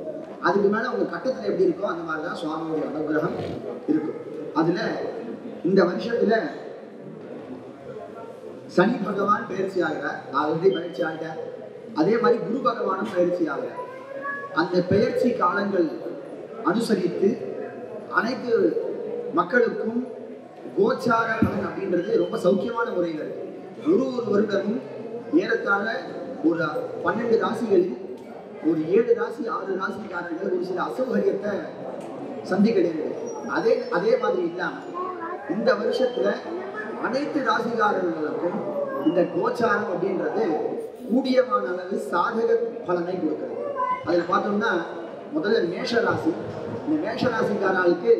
அதுக்கு மேல அவங்க கட்டத்துல எப்படி இருக்கோ அந்த மாதிரிதான் சுவாமியுடைய அனுகிரகம் இருக்கும். அதுல இந்த வருஷத்துல சனி பகவான் பயிற்சி ஆகிறார், ஆல்ரெடி பயிற்சி ஆகிறார். அதே மாதிரி குரு பகவானும் பயிற்சி ஆகிறார். அந்த பெயர்ச்சி காலங்கள் அனுசரித்து அனைத்து மக்களுக்கும் கோச்சார பலன் அப்படின்றது ரொம்ப சௌக்கியமான முறையில் இருக்கு. ஒரு வருடமும் ஏறத்தாழ ஒரு 12 ராசிகளில் ஒரு 7 ராசி 6 ராசிக்காரர்கள் ஒரு சில அசௌகரியத்தை சந்திக்கிறது. அதே மாதிரி இல்லாம இந்த வருஷத்துல அனைத்து ராசிக்காரர்களுக்கும் இந்த கோச்சாரம் அப்படின்றது கூடியமான அளவு சாதக பலனை கொடுக்கிறது. அதுல பார்த்தோம்னா முதல்ல மேஷ ராசி. இந்த மேஷ ராசிக்காரர்களுக்கு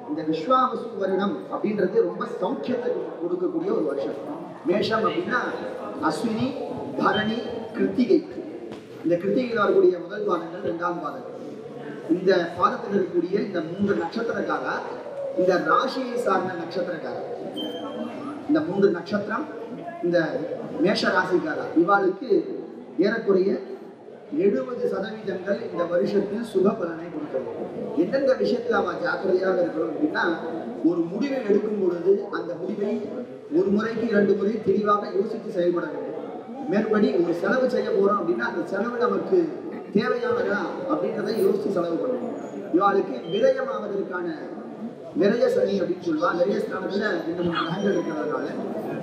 இந்த விஸ்வாவசு வருடம் அப்படின்றது ரொம்ப சௌக்கியத்தை கொடுக்கக்கூடிய ஒரு வருஷம். மேஷம் அப்படின்னா அஸ்வினி, பரணி, கிருத்திகை. இந்த கிருத்திகையில் வரக்கூடிய முதல் பாதங்கள், 2ஆம் பாதங்கள். இந்த பாதத்தில் இருக்கக்கூடிய இந்த 3 நட்சத்திரக்காரர், இந்த ராசியை சார்ந்த நட்சத்திரக்காரர், இந்த 3 நட்சத்திரம் இந்த மேஷ ராசிக்காரர் இவாளுக்கு ஏறக்குறைய 70% இந்த வருஷத்தில் சுப பலனை கொடுக்கிறது. எந்தெந்த விஷயத்துல அவன் ஜாக்கிரதையாக இருக்கணும் அப்படின்னா, ஒரு முடிவை எடுக்கும் பொழுது அந்த முடிவை ஒரு முறைக்கு 2 முறை தெளிவாக யோசித்து செயல்பட வேண்டும். மேற்படி ஒரு செலவு செய்ய போறோம் அப்படின்னா அந்த செலவு நமக்கு தேவையானதா அப்படின்றத யோசித்து செலவு பண்ணணும். இவாளுக்கு விரயமாவதற்கான விரய சனி அப்படின்னு சொல்லுவா. விரய ஸ்தானத்துல 2-3 கிரகங்கள் இருக்கிறதுனால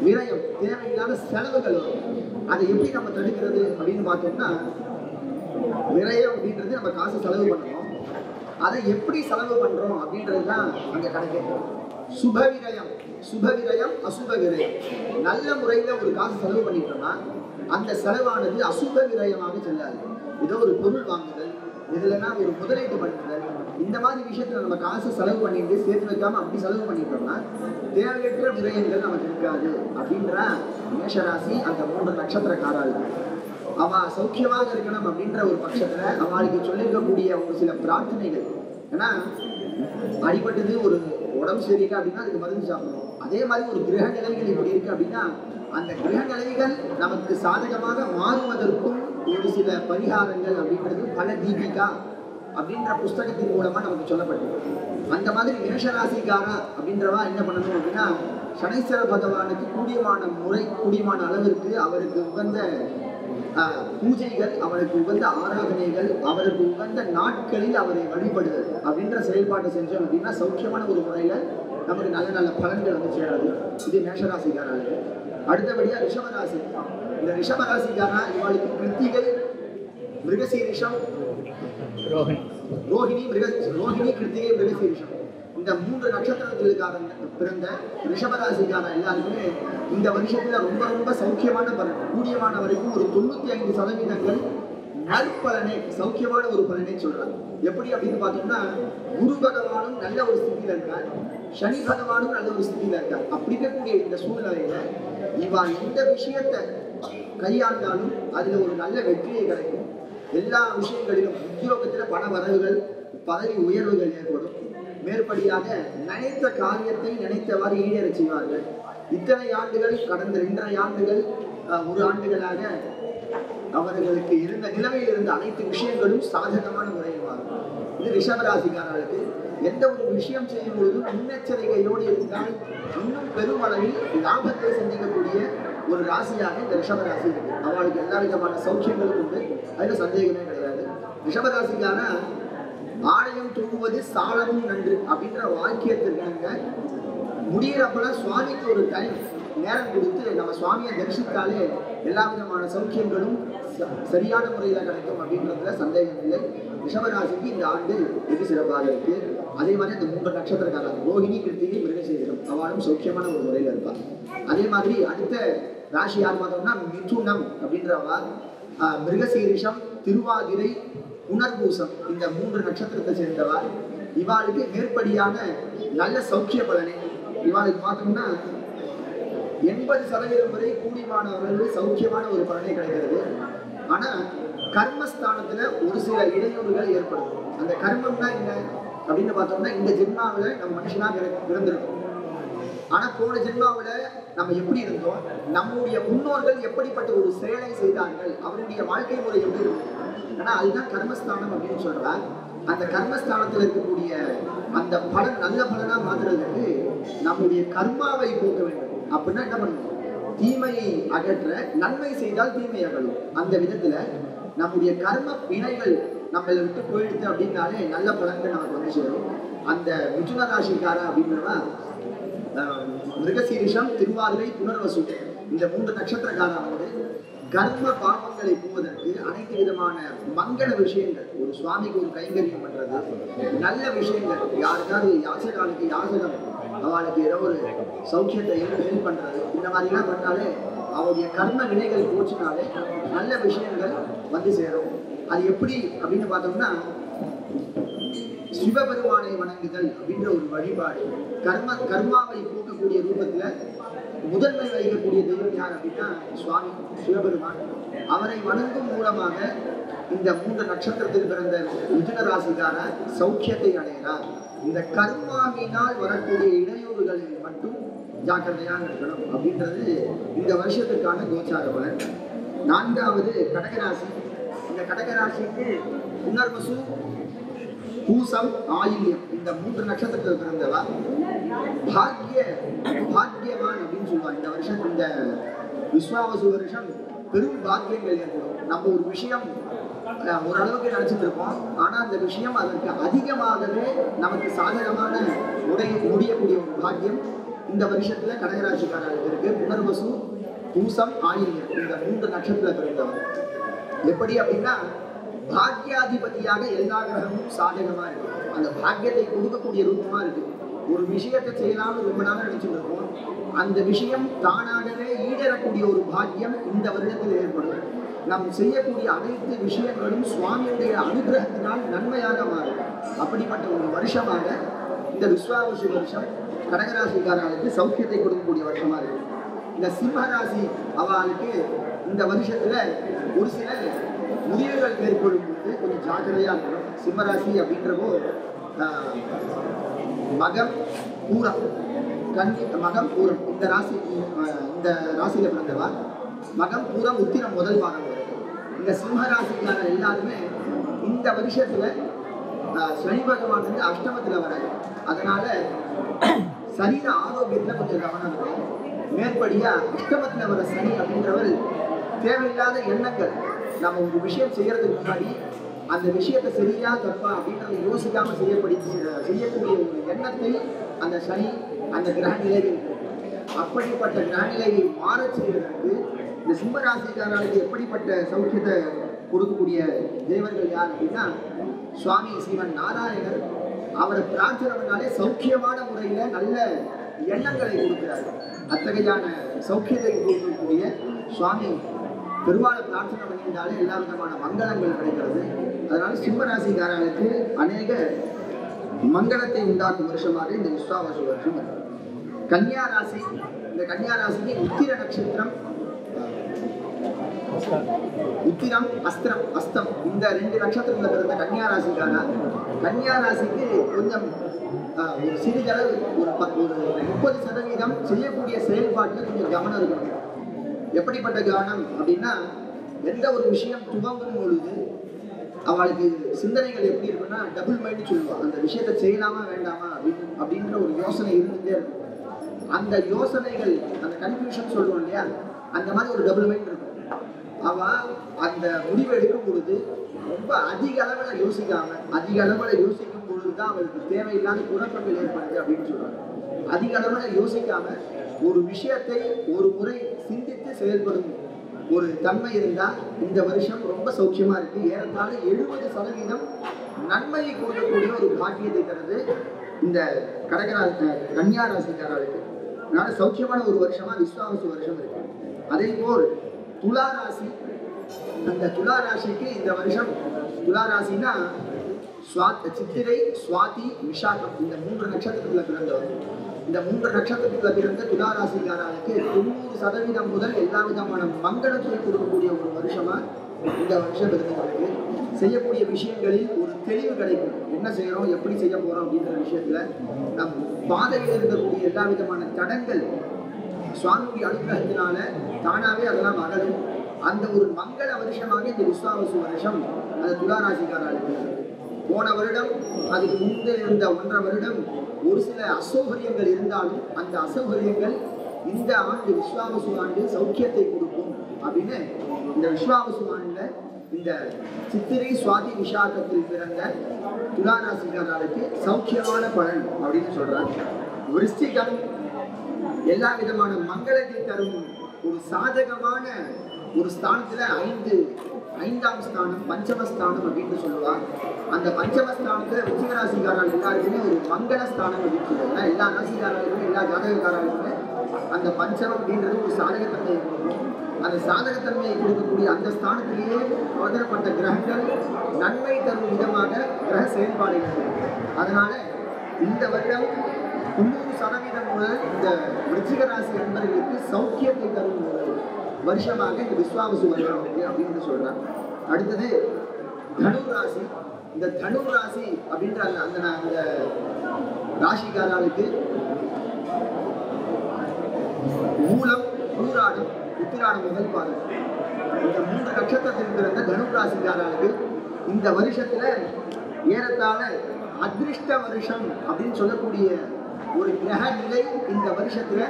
விரயம் தேவையில்லாத செலவுகள் வரும். அதை எப்படி நம்ம தடுக்கிறது அப்படின்னு பார்த்தோம்னா, விரயம் அப்படின்றது நம்ம காசு செலவு பண்றோம், அதை எப்படி செலவு பண்றோம் அப்படின்றதுதான் அங்க கணக்கேற்றம். சுப விரயம் அசுப விரயம். நல்ல முறையில ஒரு காசு செலவு பண்ணிட்டோம்னா அந்த செலவானது அசுப விரயமாக செல்லாது. ஏதோ ஒரு பொருள் வாங்குதல், இதுலன்னா ஒரு முதலீடு பண்ணுதல், இந்த மாதிரி விஷயத்துல நம்ம காசு செலவு பண்ணிட்டு சேர்த்து வைக்காம அப்படி செலவு பண்ணிட்டோம்னா தேவையற்ற விரயங்கள் நமக்கு இருக்காது அப்படின்ற மேஷராசி அந்த 3 நட்சத்திரக்காரர்கள். அவ சௌக்கியமாக இருக்கணும் அப்படின்ற ஒரு பட்சத்துல அவளுக்கு சொல்லியிருக்கக்கூடிய ஒரு சில பிரார்த்தனைகள். ஏன்னா அடிபட்டது, ஒரு உடம்பு சரியில்லை அப்படின்னா அதுக்கு மருந்து சாப்பிடணும். அதே மாதிரி ஒரு கிரக நிலைகள் இப்படி இருக்கு அப்படின்னா அந்த கிரக நிலைகள் நமக்கு சாதகமாக மாறுவதற்கும் ஒரு சில பரிகாரங்கள் அப்படின்றது பல தீபிகா அப்படின்ற புஸ்தகத்தின் மூலமா நமக்கு சொல்லப்பட்டிருக்கு. அந்த மாதிரி மேஷராசிக்காரா அப்படின்றவா என்ன பண்ணணும் அப்படின்னா, சனீஸ்வர பகவானுக்கு கூடியமான அளவிற்கு அவருக்கு உகந்த பூஜைகள், அவருக்கு உகந்த ஆராதனைகள், அவருக்கு உகந்த நாட்களில் அவரை வழிபடுதல் அப்படின்ற செயல்பாட்டை செஞ்சோம் அப்படின்னா சௌக்கியமான ஒரு முறையில நமக்கு நல்ல நல்ல பலன்கள் வந்து சேராது. இது மேஷராசிக்காரர்களுக்கு. அடுத்தபடியா ரிஷபராசி. இந்த ரிஷபராசிக்காரா இவளுக்கு கிருத்திகை, மிருகசீரிஷம், ரோஹிணி, கிருத்திகை, மிருகசீரிஷம் இந்த 3 நட்சத்திரத்திற்காரங்க பிறந்த ரிஷபராசிக்கார எல்லாருக்குமே இந்த வருஷத்துல ரொம்ப ரொம்ப சௌக்கியமான பலன். கூடியமான வரைக்கும் ஒரு 95% நற்பலனை, சௌக்கியமான ஒரு பலனை சொல்றாங்க. எப்படி அப்படின்னு பார்த்தோம்னா, குரு பகவானும் நல்ல ஒரு ஸ்திதியில இருக்கார், சனி பகவானும் நல்ல ஒரு ஸ்திதியில இருக்கார். அப்படி இருக்கக்கூடிய இந்த சூழ்நிலையில இவா எந்த விஷயத்தை கையாண்டாலும் அதுல ஒரு நல்ல வெற்றியை கிடைக்கும். எல்லா விஷயங்களிலும் உத்தியோகத்துல பண வரவுகள், பதவி உயர்வுகள் ஏற்படும். மேற்படியாக நினைத்த காரியத்தை நினைத்தவாறு ஈடேற செய்வார்கள். இத்தனை ஆண்டுகள், கடந்த 2.5 ஆண்டுகள், 1 ஆண்டுகளாக அவர்களுக்கு இருந்த நிலைமையில் இருந்த அனைத்து விஷயங்களும் சாதகமான முறையில் மாறும். இது ரிஷபராசிக்காரர்களுக்கு எந்த ஒரு விஷயம் செய்யும் பொழுதும் முன்னெச்சரிக்கையோடு இருந்தால் இன்னும் பெருமளவில் லாபத்தை சந்திக்கக்கூடிய ஒரு ராசியாக இந்த ரிஷபராசி இருக்கு. அவளுக்கு எல்லா விதமான சௌக்கியங்களும் உண்டு, அதுல சந்தேகமே கிடையாது. ரிஷபராசிக்கான ஆடை ஆலயம் தூங்குவது சாலமும் நன்று அப்படின்ற வாக்கியத்திற்காக முடிகிறப்பெல்லாம் சுவாமிக்கு ஒரு டைம் நேரம் கொடுத்து நம்ம சுவாமியை தரிசித்தாலே எல்லா விதமான சௌக்கியங்களும் சரியான முறையில் கிடைக்கும் அப்படின்றதுல சந்தேகம் இல்லை. ரிஷபராசிக்கு இந்த ஆண்டு வெகு சிறப்பாக இருக்கு. அதே மாதிரி அந்த 3 நட்சத்திரக்காரங்க ரோஹிணி, கிருத்திகை, மிருகசீரிஷம் அவளும் சௌக்கியமான ஒரு முறையில் இருப்பாங்க. அதே மாதிரி அடுத்த ராசி யார் பார்த்தோம்னா மிதுனம் அப்படின்றவா, மிருகசீரிஷம், திருவாதிரை, புனர்பூசம் இந்த 3 நட்சத்திரத்தை சேர்ந்தவா. இவாளுக்கு மேற்படியான நல்ல சௌக்கிய பலனை இவாளுக்கு பார்த்தோம்னா 80% வரை கூடிமானவர்கள் சௌக்கியமான ஒரு பலனை கிடைக்கிறது. ஆனா கர்மஸ்தானத்துல ஒரு சில இடையூறுகள் ஏற்படும். அந்த கர்மம்னா என்ன அப்படின்னு பார்த்தோம்னா இந்த ஜென்மாவில் நம்ம மனுஷனாக பிறந்திருக்கோம். ஆனா போன ஜென்மாவில் நம்ம எப்படி இருந்தோம், நம்முடைய முன்னோர்கள் எப்படிப்பட்ட ஒரு செயலை செய்தார்கள், அவருடைய வாழ்க்கை முறை எப்படி இருக்கும், ஆனா அதுதான் கர்மஸ்தானம் அப்படின்னு சொல்றாங்க. அந்த கர்மஸ்தானத்தில் இருக்கக்கூடிய அந்த பலன் நல்ல பலனா மாற்றுறதுக்கு நம்முடைய கர்மாவை போக்க வேண்டும். அப்படின்னா என்ன பண்ணணும், தீமையை அகற்ற நன்மை செய்தால் தீமை அகலும். அந்த விதத்துல நம்முடைய கர்ம வினைகள் நம்மளை விட்டு போயிடுது அப்படின்னாலே நல்ல பலன்கள் நமக்கு வந்து சேரும். அந்த மிதுன ராசிக்கார அப்படின்றவா மிருகசீரிஷம், திருவாதிரை, புனர்வசு இந்த 3 நட்சத்திரக்காரன் வந்து கர்ம பாவங்களை போவதற்கு அனைத்து விதமான மங்கள விஷயங்கள், ஒரு சுவாமிக்கு ஒரு கைங்கரியம் பண்றது, நல்ல விஷயங்கள், யாருக்காவது யாசகாலுக்கு யாசகம், அவளுக்கு ஏதோ ஒரு சௌக்கியத்தை ஹெல்ப் பண்றது, இந்த மாதிரிலாம் பண்ணாலே அவருடைய கர்ம வினைகள் போச்சுனாலே நல்ல விஷயங்கள் வந்து சேரும். அது எப்படி அப்படின்னு பார்த்தோம்னா சிவபெருமானை வணங்குதல் அப்படின்ற ஒரு வழிபாடு. கர்மாவை போக்கக்கூடிய ரூபத்துல முதன்மை வகிக்கக்கூடிய தெய்வம் யார் அப்படின்னா சுவாமி சிவபெருமான். அவரை வணங்கும் மூலமாக இந்த 3 நட்சத்திரத்தில் பிறந்த மிதுன ராசிக்கார சௌக்கியத்தை அடைகிறார். இந்த கர்மாவினால் வரக்கூடிய இடையூறுகளில் மட்டும் ஜாக்கிரதையாக இருக்கணும் அப்படின்றது இந்த வருஷத்துக்கான கோச்சார பலன். 4வது கடகராசி. இந்த கடகராசிக்கு புனர்வசு, பூசம், ஆயில்யம் இந்த 3 நட்சத்திரத்தில் பிறந்தவா பாக்கியவான் அப்படின்னு சொல்லுவாங்க. இந்த வருஷம் இந்த விஸ்வாவசு வருஷம் பெரும் பாக்கியங்கள் ஏற்படும். நம்ம ஒரு விஷயம் ஓரளவுக்கு நினைச்சிட்டு இருப்போம், ஆனா அந்த விஷயம் அதற்கு அதிகமாகவே நமக்கு சாதகமான முடியக்கூடிய ஒரு பாக்கியம் இந்த வருஷத்துல கடகராசிக்காரர்களுக்கு இருக்கு. புனர்வசு, பூசம், ஆயில்யம் இந்த 3 நட்சத்திரத்தில் பிறந்தவர். எப்படி அப்படின்னா பாக்கியாதிபதியாக எல்லா கிரகமும் சாதகமா இருக்கு. அந்த பாக்கியத்தை கொடுக்கக்கூடிய ரூபமா இருக்கு. ஒரு விஷயத்தை செய்யலாம்னு ரொம்ப நாள் நினைச்சுட்டு இருக்கோம், அந்த விஷயம் தானாகவே ஈடேறக்கூடிய ஒரு பாக்கியம் இந்த வருடத்தில் ஏற்படும். நாம் செய்யக்கூடிய அனைத்து விஷயங்களும் சுவாமியுடைய அனுகிரகத்தினால் நன்மையாக மாறும். அப்படிப்பட்ட ஒரு வருஷமாக இந்த விஸ்வாவசு வருஷம் கடகராசிக்காரர்களுக்கு சௌக்கியத்தை கொடுக்கக்கூடிய வருஷமா இருக்கு. இந்த சிம்மராசி அவளுக்கு இந்த வருஷத்துல ஒரு சில முடிவுகள் மேற்கொள்ளும் போது கொஞ்சம் ஜாக்கிரதையா இருக்கணும். சிம்மராசி அப்படின்றப்போ மகம், பூரம், மகம், பூரம் இந்த ராசியில பிறந்தவா மகம், பூரம், உத்திரம் முதல் பாகம் வரும். இந்த சிம்ம ராசிக்கான எல்லாருமே இந்த வருஷத்துல சனி பகவான் வந்து அஷ்டமத்துல வர, அதனால சரீர ஆரோக்கியத்துல கொஞ்சம் கவனம் இருக்கும். மேற்படியா அஷ்டமத்துல வர சனி அப்படின்றவர் தேவையில்லாத எண்ணங்கள், நம்ம ஒரு விஷயம் செய்யறதுக்கு முன்னாடி அந்த விஷயத்தை சரியா தப்பா அப்படின்றத யோசிக்காம செய்யக்கூடிய ஒரு எண்ணத்தை அந்த சனி அந்த கிரக நிலையில் அப்படிப்பட்ட கிரக நிலையை மாற செய்வதற்கு இந்த சிம்மராசிக்காரர்களுக்கு எப்படிப்பட்ட சௌக்கியத்தை கொடுக்கக்கூடிய தேவர்கள் யார் அப்படின்னா சுவாமி சிவன் நாராயணர். அவரை பிரார்த்தனை பண்ணாலே சௌக்கியமான முறையில நல்ல எண்ணங்களை கொடுக்கிறார். அத்தகையான சௌக்கியத்தை கொடுக்கக்கூடிய சுவாமி பெருமாளை பிரார்த்தனை பண்ணிட்டாலே எல்லா விதமான மங்களங்கள் கிடைக்கிறது. அதனால சிம்மராசிக்காரர்களுக்கு அநேக மங்களத்தை உண்டாக்கும் வருஷமாக இந்த விஸ்வாவசு வருஷம். கன்னியா ராசி. இந்த கன்னியா ராசிக்கு உத்திர நட்சத்திரம், உத்திரம், அஸ்தம் இந்த 2 நட்சத்திரத்தில் பிறந்த கன்னியா ராசிக்கான கன்னியா ராசிக்கு கொஞ்சம் ஒரு சிறிதளவு ஒரு 30% செய்யக்கூடிய செயல்பாட்டில் கொஞ்சம் கவனம் இருக்கணும். எப்படிப்பட்ட கவனம் அப்படின்னா எந்த ஒரு விஷயம் துவங்கும் பொழுது அவளுக்கு சிந்தனைகள் எப்படி இருக்குன்னா டபுள் மைண்ட் சொல்லுவாள். அந்த விஷயத்தை செய்யலாமா வேண்டாமா அப்படின்ற ஒரு யோசனை இருந்துகிட்டே இருக்கும். அந்த யோசனைகள் அந்த கன்ஃபியூஷன் சொல்லுவோம் இல்லையா, அந்த மாதிரி ஒரு டபுள் மைண்ட் இருக்கும். அவள் அந்த முடிவை எடுக்கும் பொழுது ரொம்ப அதிக அளவில் யோசிக்காம அதிக அளவில் யோசிக்கும் பொழுது தான் அவருக்கு தேவையில்லாத குழப்பங்கள் ஏற்படுது அப்படின்னு சொல்றாங்க. அதிக அளவில் யோசிக்காம ஒரு விஷயத்தை ஒரு முறை சிந்தித்து செயல்படும் ஒரு தன்மை இருந்தால் இந்த வருஷம் ரொம்ப சௌக்கியமா இருக்கு. ஏறத்தாழ 70% நன்மையை கொடுக்கக்கூடிய ஒரு பாக்கியத்தை தருது இந்த கன்னியா ராசிக்காரர்களுக்கு. அதனால சௌக்கியமான ஒரு வருஷமா விஸ்வாவசு வருஷம் இருக்கு. அதே போல் துலா ராசி, அந்த துலா ராசிக்கு இந்த வருஷம், துலா ராசினா சித்திரை, சுவாதி, விஷாகம் இந்த 3 நட்சத்திரத்துல பிறந்தவர். இந்த 3 நட்சத்திரத்துல பிறந்த துலா ராசிக்காரர்களுக்கு 90% முதல் எல்லா விதமான மங்களத்தை கொடுக்கக்கூடிய ஒரு வருஷமா இந்த வருஷம் இருந்தவர்களுக்கு செய்யக்கூடிய விஷயங்களில் ஒரு தெளிவு கிடைக்கும். என்ன செய்யறோம், எப்படி செய்ய போறோம் அப்படின்ற விஷயத்துல நம் பாதையில் இருக்கக்கூடிய எல்லா விதமான தடங்கள் சுவாமியுடைய அனுகிரகத்தினால தானாவே அதெல்லாம் அகலும். அந்த ஒரு மங்கள வருஷமாக இந்த விஸ்வாவசு வருஷம் அந்த துலா ராசிக்காரர்களுக்கு. போன வருடம், அதுக்கு முன்பு இருந்த 1.5 வருடம் ஒரு சில அசௌகரியங்கள் இருந்தாலும் அந்த அசௌகரியங்கள் இந்த ஆண்டு விஸ்வாவசு ஆண்டு சௌக்கியத்தை கொடுக்கும் அப்படின்னு இந்த விஸ்வாவசு ஆண்டுல இந்த சித்திரை, சுவாதி, விஷாகத்தில் பிறந்த துலா ராசிக்காரர்களுக்கு சௌக்கியமான பலன் அப்படின்னு சொல்றாங்க. விருச்சிகம் எல்லா விதமான மங்களத்தை தரும் ஒரு சாதகமான ஒரு ஸ்தானத்துல 5ஆம் ஸ்தானம் பஞ்சமஸ்தானம் அப்படின்னு சொல்லுவாங்க. அந்த பஞ்சமஸ்தானத்துல விருச்சிக ராசிக்காரர்கள் எல்லாருக்குமே ஒரு மங்களஸ்தானம் அப்படின்னு சொல்லுவாங்க. எல்லா ராசிக்காரர்களுமே எல்லா ஜாதகக்காரர்களுமே அந்த பஞ்சமம் அப்படின்றது ஒரு சாதகத்தன்மையை கொடுக்கும். அந்த சாதகத்தன்மையை கொடுக்கக்கூடிய அந்த ஸ்தானத்திலேயே பலதரப்பட்ட கிரகங்கள் நன்மை தரும் விதமாக கிரக செயல்பாடுகள். அதனால இந்த வருடம் 90% முதல் இந்த விருச்சிக ராசி நண்பர்களுக்கு சௌக்கியத்தை தரும் வருஷமாக இந்த விஸ்வாவசு வருஷம் இருக்கு அப்படின்னு சொல்றாங்க. அடுத்தது தனுர் ராசி. இந்த தனுர் ராசி அப்படின்ற அந்த ராசிக்காரர்களுக்கு மூலம், பூராடம், உத்திராடம், முதல் பாதம் இந்த 3 நட்சத்திரத்தில் பிறந்த தனுர் ராசிக்காரர்களுக்கு இந்த வருஷத்துல ஏறத்தாழ அதிர்ஷ்ட வருஷம் அப்படின்னு சொல்லக்கூடிய ஒரு கிரக நிலை இந்த வருஷத்துல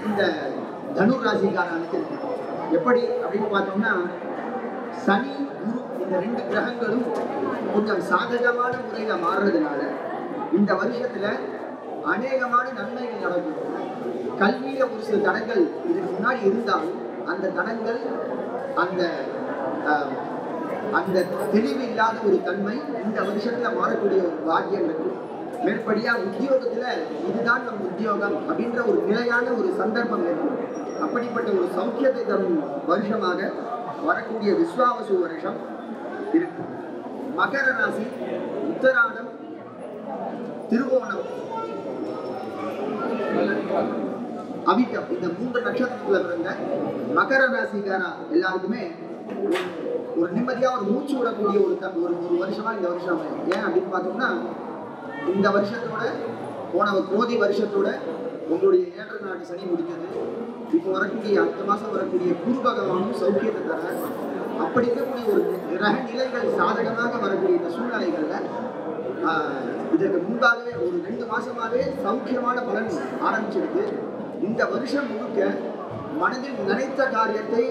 இந்த தனுர் ராசிக்காரர்களுக்கு இருக்கு. எப்படி அப்படின்னு பார்த்தோம்னா, சனி, குரு இந்த 2 கிரகங்களும் கொஞ்சம் சாதகமான முறையில மாறுறதுனால இந்த வருஷத்துல அநேகமான நன்மைகள் நடக்கும். கல்வியில ஒரு சில தடங்கள் இதுக்கு முன்னாடி இருந்தாலும் அந்த தடங்கள் அந்த தெளிவு இல்லாத ஒரு தன்மை இந்த வருஷத்துல மாறக்கூடிய ஒரு பாக்கியம் இருக்கு. மேற்படியா உத்தியோகத்துல இதுதான் நம் உத்தியோகம் அப்படின்ற ஒரு நிலையான ஒரு சந்தர்ப்பம் இருக்கும். அப்படிப்பட்ட ஒரு சௌக்கியத்தை தரும் வருஷமாக வரக்கூடிய விஸ்வாவசு வருஷம் இருக்கு. மகர ராசி, உத்தராடம், திருவோணம், அவிட்டம் இந்த 3 நட்சத்திரத்துல பிறந்த மகர ராசிக்கார எல்லாருக்குமே ஒரு நிம்மதியா ஒரு மூச்சு விடக்கூடிய ஒரு வருஷமா இந்த வருஷம். ஏன் அப்படின்னு பார்த்தோம்னா, இந்த வருஷத்தோட போன குரோதி வருஷத்தோட உங்களுடைய 7 நாட்டு சனி முடிஞ்சது. இப்போ வரக்கூடிய அடுத்த மாசம் வரக்கூடிய குரு பகவானும் சௌக்கியத்தை தர, அப்படி இருக்கக்கூடிய ஒரு கிரக நிலைகள் சாதகமாக வரக்கூடிய இந்த சூழ்நிலைகள்ல இதற்கு முன்பாகவே ஒரு 2 மாசமாவே சௌக்கியமான பலன் ஆரம்பிச்சிருக்கு. இந்த வருஷம் முழுக்க மனதில் நினைத்த காரியத்தை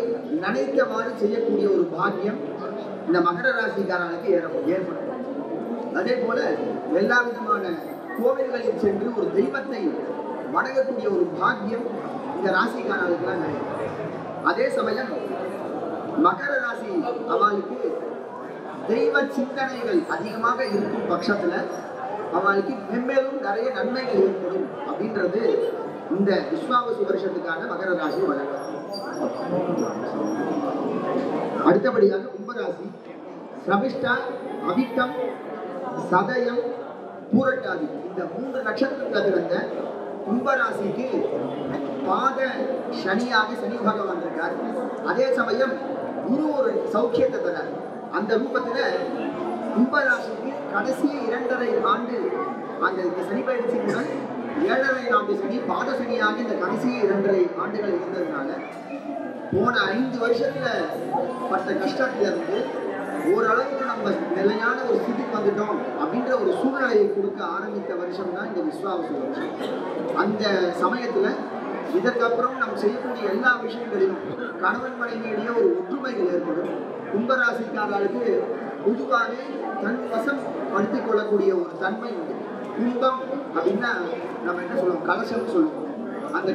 நினைத்தவாறு செய்யக்கூடிய ஒரு பாக்கியம் இந்த மகர ராசிக்காரர்களுக்கு ஏற்படும். அதே போல எல்லா விதமான கோவில்களில் சென்று ஒரு தெய்வத்தை வணங்கக்கூடிய ஒரு பாக்கியம் இந்த ராசிக்காரர்களுக்கெல்லாம் கிடைக்கும். அதே சமயம் மகர ராசி அவளுக்கு தெய்வ சிந்தனைகள் அதிகமாக இருக்கும் பட்சத்துல அவளுக்கு மென்மேலும் நிறைய நன்மைகள் ஏற்படும் அப்படின்றது இந்த விஸ்வாவசு வருஷத்துக்கான மகர ராசி வழக்கம். அடுத்தபடியாக கும்பராசி, சபிஷ்டா, அவிட்டம், சதயம், பூரட்டாதி இந்த 3 நட்சத்திரத்தில் பிறந்த கும்பராசிக்கு பாத சனியாக சனி பகவான் இருக்கார். அதே சமயம் குரு ஒரு சௌக்கியத்தை தரார். அந்த ரூபத்துல கும்பராசிக்கு கடைசி 2.5 ஆண்டு அந்த சனி பயிற்சியுடன் 7.5 ஆண்டு சனி பாத சனியாக இந்த கடைசி 2.5 ஆண்டுகள் இருந்ததுனால போன 5 வருஷத்துல பட்ட கஷ்டத்திலிருந்து ஓரளவுக்கு நம்ம நிலையான ஒரு ஸ்திதிக்கு வந்துட்டோம் அப்படின்ற ஒரு சூழ்நிலையை கொடுக்க ஆரம்பித்த வருஷம் தான் இந்த விஸ்வாவசு வருஷம். அந்த சமயத்துல இதற்கப்புறம் நம்ம செய்யக்கூடிய எல்லா விஷயங்களிலும் கணவன் மனைவியிடையே ஒரு ஒற்றுமைகள் ஏற்படும். கும்பராசிக்காரர்களுக்கு பொதுவாகவே தன் வசம் படுத்திக் கொள்ளக்கூடிய ஒரு தன்மை உண்டு. கும்பம் அப்படின்னா நம்ம என்ன சொல்லுவோம், கலசம் சொல்லுவோம். அந்த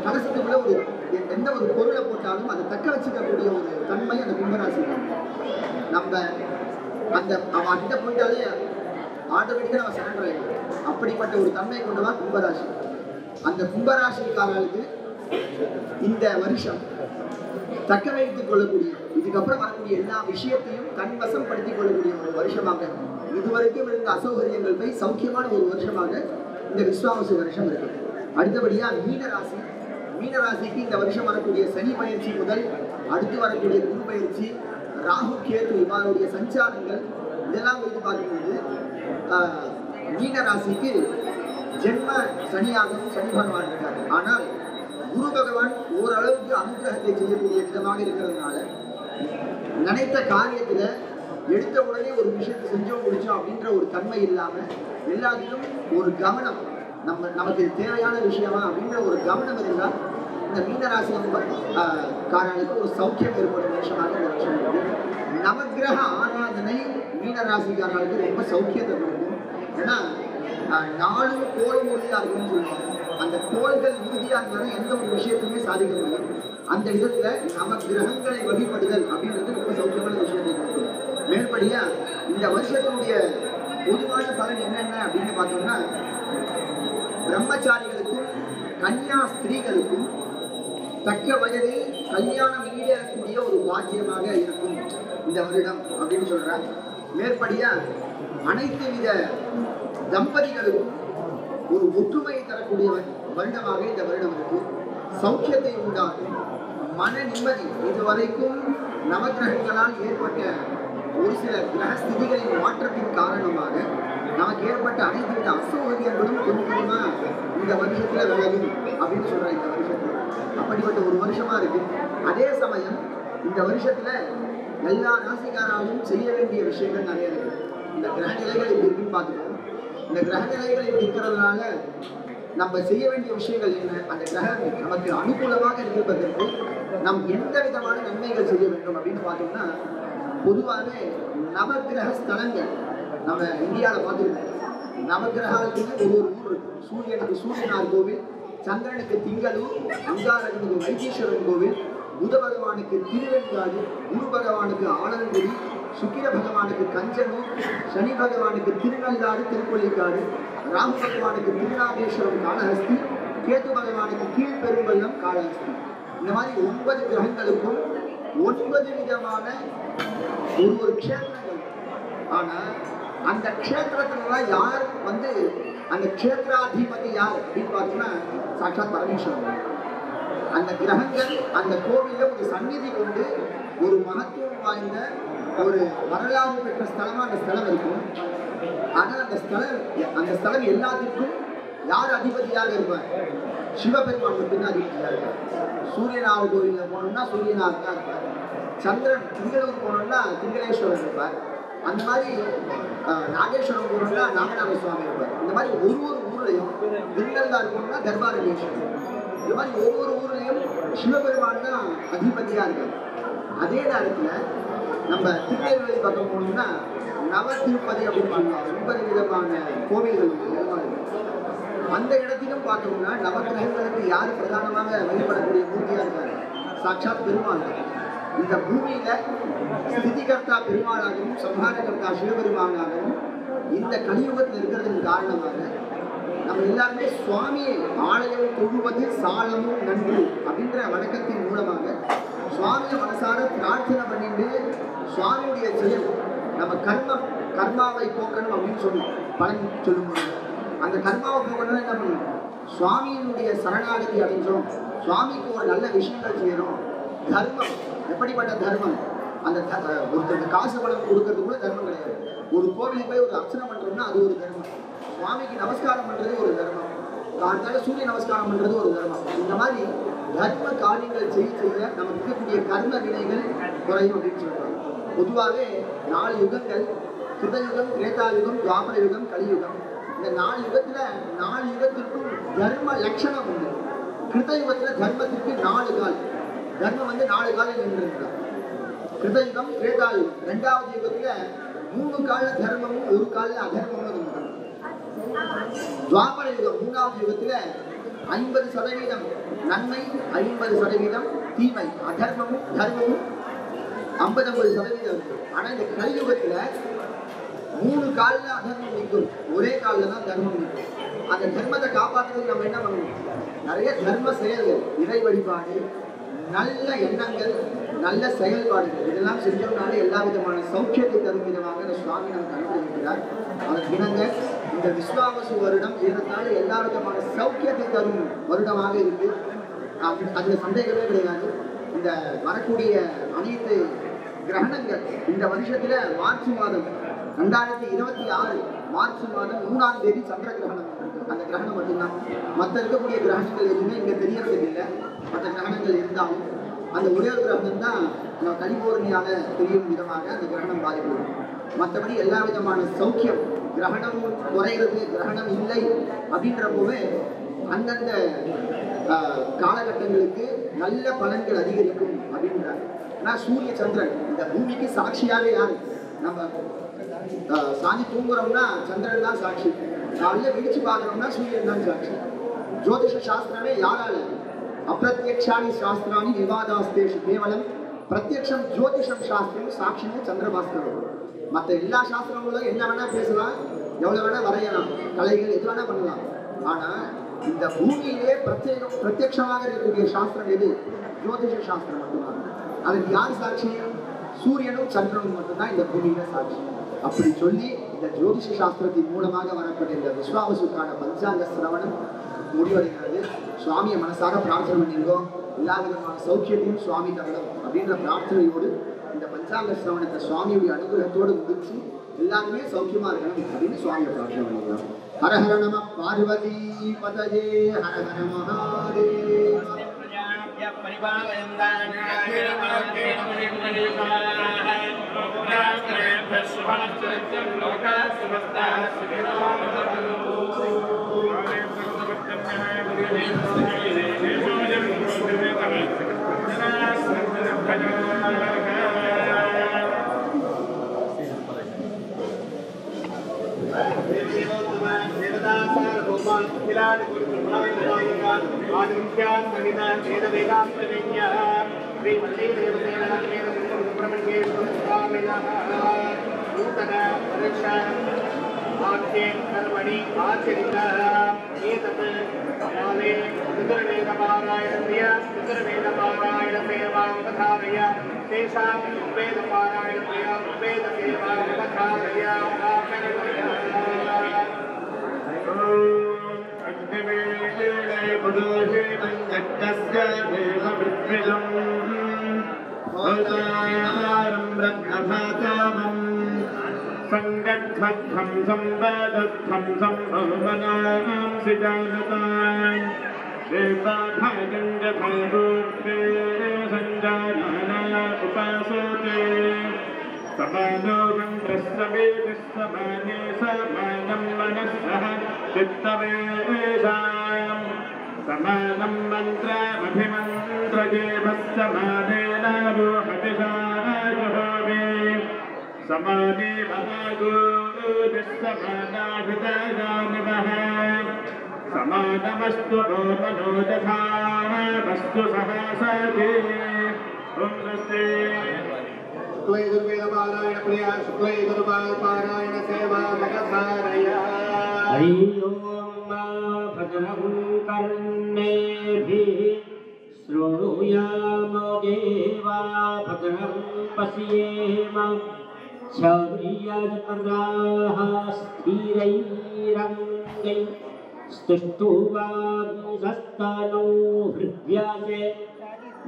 கலசத்துக்குள்ள ஒரு எந்த ஒரு பொருளை போட்டாலும் அதை தக்க வச்சுக்கக்கூடிய ஒரு தன்மை அந்த கும்பராசி. நம்ம அந்த அவன் கிட்ட போயிட்டாலே ஆட்டோமேட்டிக்கா நம்ம சரண்டர் ஆகிடும். அப்படிப்பட்ட ஒரு தன்மை கொண்டதான் கும்பராசி. அந்த கும்பராசிக்காரர்களுக்கு இந்த வருஷம் தக்க வைத்துக் கொள்ளக்கூடிய, இதுக்கப்புறம் வரக்கூடிய எல்லா விஷயத்தையும் தன்வசம் படுத்திக் கொள்ளக்கூடிய ஒரு வருஷமாக, இதுவரைக்கும் இருந்த அசௌகரியங்கள் போய் சௌக்கியமான ஒரு வருஷமாக இந்த விஸ்வாவசு வருஷம் இருக்கு. அடுத்தபடியா மீனராசி. மீனராசிக்கு இந்த வருஷம் வரக்கூடிய சனி பயிற்சி முதல் அடுத்து வரக்கூடிய குரு பயிற்சி, ராகு கேது இவருடைய சஞ்சாரங்கள் இதெல்லாம் வைத்து பார்க்கும்போது மீனராசிக்கு ஜென்ம சனியாகவும் சனி பகவான் இருக்காரு. ஆனால் குரு பகவான் ஓரளவுக்கு அனுகிரகத்தை செய்யக்கூடிய விதமாக இருக்கிறதுனால நினைத்த காரியத்துல எடுத்த உடனே ஒரு விஷயத்தை செஞ்சோம் முடிச்சோம் அப்படின்ற ஒரு தன்மை இல்லாம எல்லாத்திலும் ஒரு கவனம், நமக்கு தேவையான விஷயமா அப்படின்ற ஒரு கவனம் இருந்தால் இந்த மீனராசி காரர்களுக்கு ஒரு சௌக்கியம் ஏற்படும் வருஷமாக இந்த வருஷம் இருக்கு. நவகிரக ஆராதனை மீனராசிக்காரர்களுக்கு ரொம்ப சௌக்கியத்தை கொடுக்கும். ஏன்னா நாளும் கோலம் உறுதியா இருக்குன்னு சொல்லுவாங்க. அந்த கோள்கள் உறுதியா இருந்தாலும் எந்த ஒரு விஷயத்தையுமே சாதிக்க முடியும். அந்த விதத்துல நம்ம கிரகங்களை வழிபடுதல் அப்படின்றது ரொம்ப சௌக்கியமான விஷயத்தை கொடுக்கும். மேற்படியா இந்த வருஷத்தினுடைய பொதுவான பலன் என்னென்ன அப்படின்னு பார்த்தோம்னா, பிரம்மச்சாரிகளுக்கும் கன்னியா ஸ்திரீகளுக்கும் தக்க வயதில் கல்யாணம் ஈடேறக்கூடிய ஒரு பாக்கியமாக இருக்கும் இந்த வருடம் அப்படின்னு சொல்றாங்க. மேற்படியா அனைத்து வித தம்பதிகளுக்கும் ஒரு ஒற்றுமையை தரக்கூடிய வருடமாக இந்த வருடம் இருக்கு. சௌக்கியத்தை உண்டாகும், மன நிம்மதி. இதுவரைக்கும் நவகிரகங்களால் ஏற்பட்ட ஒரு சில கிரக ஸ்திதிகளின் மாற்றத்தின் காரணமாக நமக்கு ஏற்பட்ட அனைத்து வித அசௌகரியங்களும் கொஞ்சமா இந்த வருஷத்துல விலகும் அப்படின்னு சொல்ற இந்த வருஷத்துல அப்படிப்பட்ட ஒரு வருஷமா இருக்கு. அதே சமயம் இந்த வருஷத்துல எல்லா ராசிக்காராலும் செய்ய வேண்டிய விஷயங்கள் நிறைய இருக்கு. இந்த கிரக நிலைகள் இப்படி இருக்குன்னு பார்த்துக்கோம். இந்த கிரக நிலைகள் இப்படி இருக்கிறதுனால நம்ம செய்ய வேண்டிய விஷயங்கள் என்ன, அந்த கிரகம் நமக்கு அனுகூலமாக இருப்பதற்கு நாம் எந்த விதமான நன்மைகள் செய்ய வேண்டும் அப்படின்னு பார்த்தோம்னா, பொதுவாகவே நவகிரக ஸ்தலங்கள் நம்ம இந்தியாவில் பார்த்துருக்கோம். நவகிரகத்துக்கு ஒரு ஊர் இருக்கு. சூரியனுக்கு சூரியனார் கோவில், சந்திரனுக்கு திங்களூர், அங்காரகனுக்கு வைத்தீஸ்வரன் கோவில், புத பகவானுக்கு திருவெண்காடு, குரு பகவானுக்கு ஆலங்குடி, சுக்கிர பகவானுக்கு கஞ்சனூர், சனி பகவானுக்கு திருநள்ளாறு திருப்பள்ளிக்காடு, ராகு பகவானுக்கு திருநாகேஸ்வரம் காளஹஸ்தி, கேது பகவானுக்கு கீழ்பெரும்பள்ளம் காளஹஸ்தி. இந்த மாதிரி 9 கிரகங்களுக்கும் 9 விதமான ஒரு க்ஷேத்திரங்கள். ஆனா அந்த க்ஷேத்திரத்துல யார் அந்த க்ஷேத்ராதிபதி யார் அப்படின்னு பார்த்தீங்கன்னா சாட்சாத் பரமேஸ்வரன். அந்த கிரகங்கள் அந்த கோவில ஒரு சந்நிதி கொண்டு ஒரு மகத்துவம் வாய்ந்த ஒரு வரலாறு பெற்ற ஸ்தலமா அந்த ஸ்தலம் இருக்கும். ஆனா அந்த ஸ்தலம் எல்லாத்திற்கும் யார் அதிபதியாக இருப்பார்? சிவபெருமான் மட்டும்தான் அதிபதியாக இருப்பார். சூரியனார் கோவில போனோம்னா சூரியனார் தான் இருப்பார். சந்திரன் திங்களூர் போனோம்னா திங்களேஸ்வரர் இருப்பார். அந்த மாதிரி நாகேஸ்வரம் போனோம்னா நாகநாத சுவாமி இருப்பார். இந்த மாதிரி ஒவ்வொரு ஊர்லையும் திருநள்ளாறு போனோம்னா தர்பாரகேஸ்வரர். இந்த மாதிரி ஒவ்வொரு ஊர்லையும் சிவபெருமான் தான் அதிபதியா இருக்கார். அதே நேரத்துல நம்ம திருநெல்வேலி பக்கம் போனோம்னா நவ திருப்பதி அப்படின்னு சொல்லுவாங்க. 9 விதமான கோவில்கள் அந்த இடத்திலும் பார்த்தோம்னா நவகிரகங்களுக்கு யார் பிரதானமாக வழிபடக்கூடிய மூர்த்தியா இருக்காரு? சாட்சாத் பெருமாள். இந்த பூமியில ஸ்திதிகர்த்தா பெருமாளாகவும் சம்ஹாரகர்த்தா சிவபெருமானாகவும் இந்த கலியுகத்தில் இருக்கிறதுக்கு காரணமாக நம்ம எல்லாருமே சுவாமியை ஆலயம் தொழுவது சாலமும் நன்று அப்படின்ற வணக்கத்தின் மூலமாக சுவாமியை மனசார பிரார்த்தனை பண்ணிட்டு சுவாமியுடைய செயல் நம்ம கர்மாவை போக்கணும் அப்படின்னு பலன் சொல்லும்போது அந்த கர்மாவை போக்கணும் என்ன பண்ணணும்? சுவாமியினுடைய சரணாகதி அடைஞ்சோம், சுவாமிக்கு ஒரு நல்ல விஷயங்கள் செய்யணும். தர்மம் எப்படிப்பட்ட தர்மம்? அந்த ஒருத்தருக்கு காசு பணம் கொடுக்கறது கூட தர்மம் கிடையாது. ஒரு கோவிலுக்கு போய் ஒரு அர்ச்சனை பண்றோம்னா அது ஒரு தர்மம். சுவாமிக்கு நமஸ்காரம் பண்றது ஒரு தர்மம். காலத்தால சூரிய நமஸ்காரம் பண்றது ஒரு தர்மம். இந்த மாதிரி தர்ம காரியங்கள் செய்ய நமக்கு இருக்கக்கூடிய கர்ம வினைகள் குறையும் அப்படின்னு சொல்றாங்க. பொதுவாகவே 4 யுகங்கள், கிருதயுகம், திரேதாயுகம், துவாபர யுகம், கலியுகம். இந்த 4 யுகத்துல 4 யுகத்திற்கும் தர்ம லட்சணம் உண்டு. கிருதயுகத்துல தர்மத்திற்கு 4 கால், தர்மம் 4 காலம் நின்றுருக்கிறார். கிருதயுகம், திரேதாயுகம். 2வது யுகத்துல மூணு கால தர்மமும் ஒரு கால அதர்மமும் இருந்தது. துவாபர யுகம் 3வது யுகத்துல 50% நன்மை 50% தீமை, அதர்மமும் தர்மமும் 50-50% இருக்கு. ஆனா இந்த கலியுகத்துல 3 காலில் அதர்மம் நிற்கும், ஒரே காலில் தான் தர்மம் நிற்கும். அந்த தர்மத்தை காப்பாற்றுறதுக்கு நம்ம என்ன பண்ணணும்? நிறைய தர்ம செயல்கள், இறை வழிபாடு, நல்ல எண்ணங்கள், நல்ல செயல்பாடுகள், இதெல்லாம் செஞ்சோம்னாலே எல்லா விதமான சௌக்கியத்தை தரும் விதமாக இந்த சுவாமி நமக்கு அனுப்பியிருக்கிறார். அதற்கு இணங்க இந்த விஸ்வாவசு வருடம் ஏறத்தாழ எல்லா விதமான சௌக்கியத்தை தரும் வருடமாக இருக்கு. அதுல சந்தேகமே கிடையாது. இந்த வரக்கூடிய அனைத்து கிரகணங்கள் இந்த வருஷத்துல மார்ச் மாதம் 2026 மார்ச் மாதம் 3ஆம் தேதி சந்திர கிரகணம் இருக்கு. அந்த கிரகணம் மட்டும்தான். மற்ற இருக்கக்கூடிய கிரகணங்கள் எதுவுமே இங்க தெரியறதுக்கு இல்லை. மற்ற கிரகணங்கள் இருந்தாலும் அந்த ஒரே ஒரு கிரகணம் தான் கலிபோர்னியால தெரியும் விதமாக அந்த கிரகணம் பாதிப்பு. மற்றபடி எல்லா விதமான சௌக்கியம், கிரகணம் குறைகிறது, கிரகணம் இல்லை அப்படின்றப்போவே அந்தந்த காலகட்டங்களுக்கு நல்ல பலன்கள் அதிகரிக்கும் அப்படின்றார். ஆனால் சூரிய சந்திரன் இந்த பூமிக்கு சாட்சியாக யாரு? நம்ம சாஞ்சி தூங்குறோம்னா சந்திரன் தான் சாட்சி, காலையில் விழிச்சு பார்க்குறோம்னா சூரியன் தான் சாட்சி. ஜோதிஷ சாஸ்திரமே யாரால? அப்பிரத்யக்ஷாணி சாஸ்திராணி விவாதாஸ்தேஷு கேவலம் பிரத்யக்ஷம் ஜோதிஷம் சாஸ்திரம் சாட்சியும் சந்திரபாஸ்கரம். மற்ற எல்லா சாஸ்திரங்களும் என்ன வேணா பேசலாம், எவ்வளவு வேணா வரையலாம், கலைகள் எது வேணா பண்ணலாம். ஆனா இந்த பூமியிலே பிரத்யக்ஷமாக இருக்கக்கூடிய சாஸ்திரம் எது? ஜோதிஷ சாஸ்திரம் மட்டும்தான். அதுக்கு யார் சாட்சி? சூரியனும் சந்திரனும் மட்டும்தான் இந்த பூமியில சாட்சி. அப்படி சொல்லி இந்த ஜோதிஷ சாஸ்திரத்தின் மூலமாக வரப்பட்ட இந்த விஸ்வாவசுக்கான பஞ்சாங்க சிரவணம் முடிவடைகிறது. சுவாமியை மனசாக பிரார்த்தனை பண்ணியிருக்கோம். எல்லா விதமான சௌக்கியத்தையும் சுவாமி தரணும் அப்படின்ற பிரார்த்தனையோடு இந்த பஞ்சாங்க சிரவணத்தை சுவாமியுடைய அனுகிரகத்தோடு முடிச்சு எல்லாருமே சௌக்கியமா இருக்கணும் அப்படின்னு சுவாமியை பிரார்த்தனை பண்ணிக்கலாம். ஹர ஹர நம பார்வதி பதஜே, ஹர ஹர மகாதேவ. कर्मणि आचरितः एतत् काले पितृवेदपारायणप्रियसेवां प्रधारय तेषां वेदपारायणप्रियवेदसेवां प्रधारय संगद्धं संवदद्धं संभवनांसि जानतां देवाभागञ्जभूते सञ्जानाना उपासते समानो गन्धस्रवेदिः समाने समानं मनसः चित्तवेषां समानं मन्त्रमभिमन्त्रजेभः समानेन रोहतिशाजुहोमे समाने महागोदिस्समानाभितजानिवः समानमस्तु नो मनोजथा वस्तु सहसते ॐ स्वस्ति शुक्लयजुर्वेदपारायण प्रिया शुक्लयजुर्वेदपारायण सेवा मकधारय हरि ओं भद्रं कर्णेभिः श्रुणुयाम देवा भद्रं पश्येम शौर्यजपराः स्थिरैरङ्गैः स्तुष्टुवांसस्तनो हृद्यसे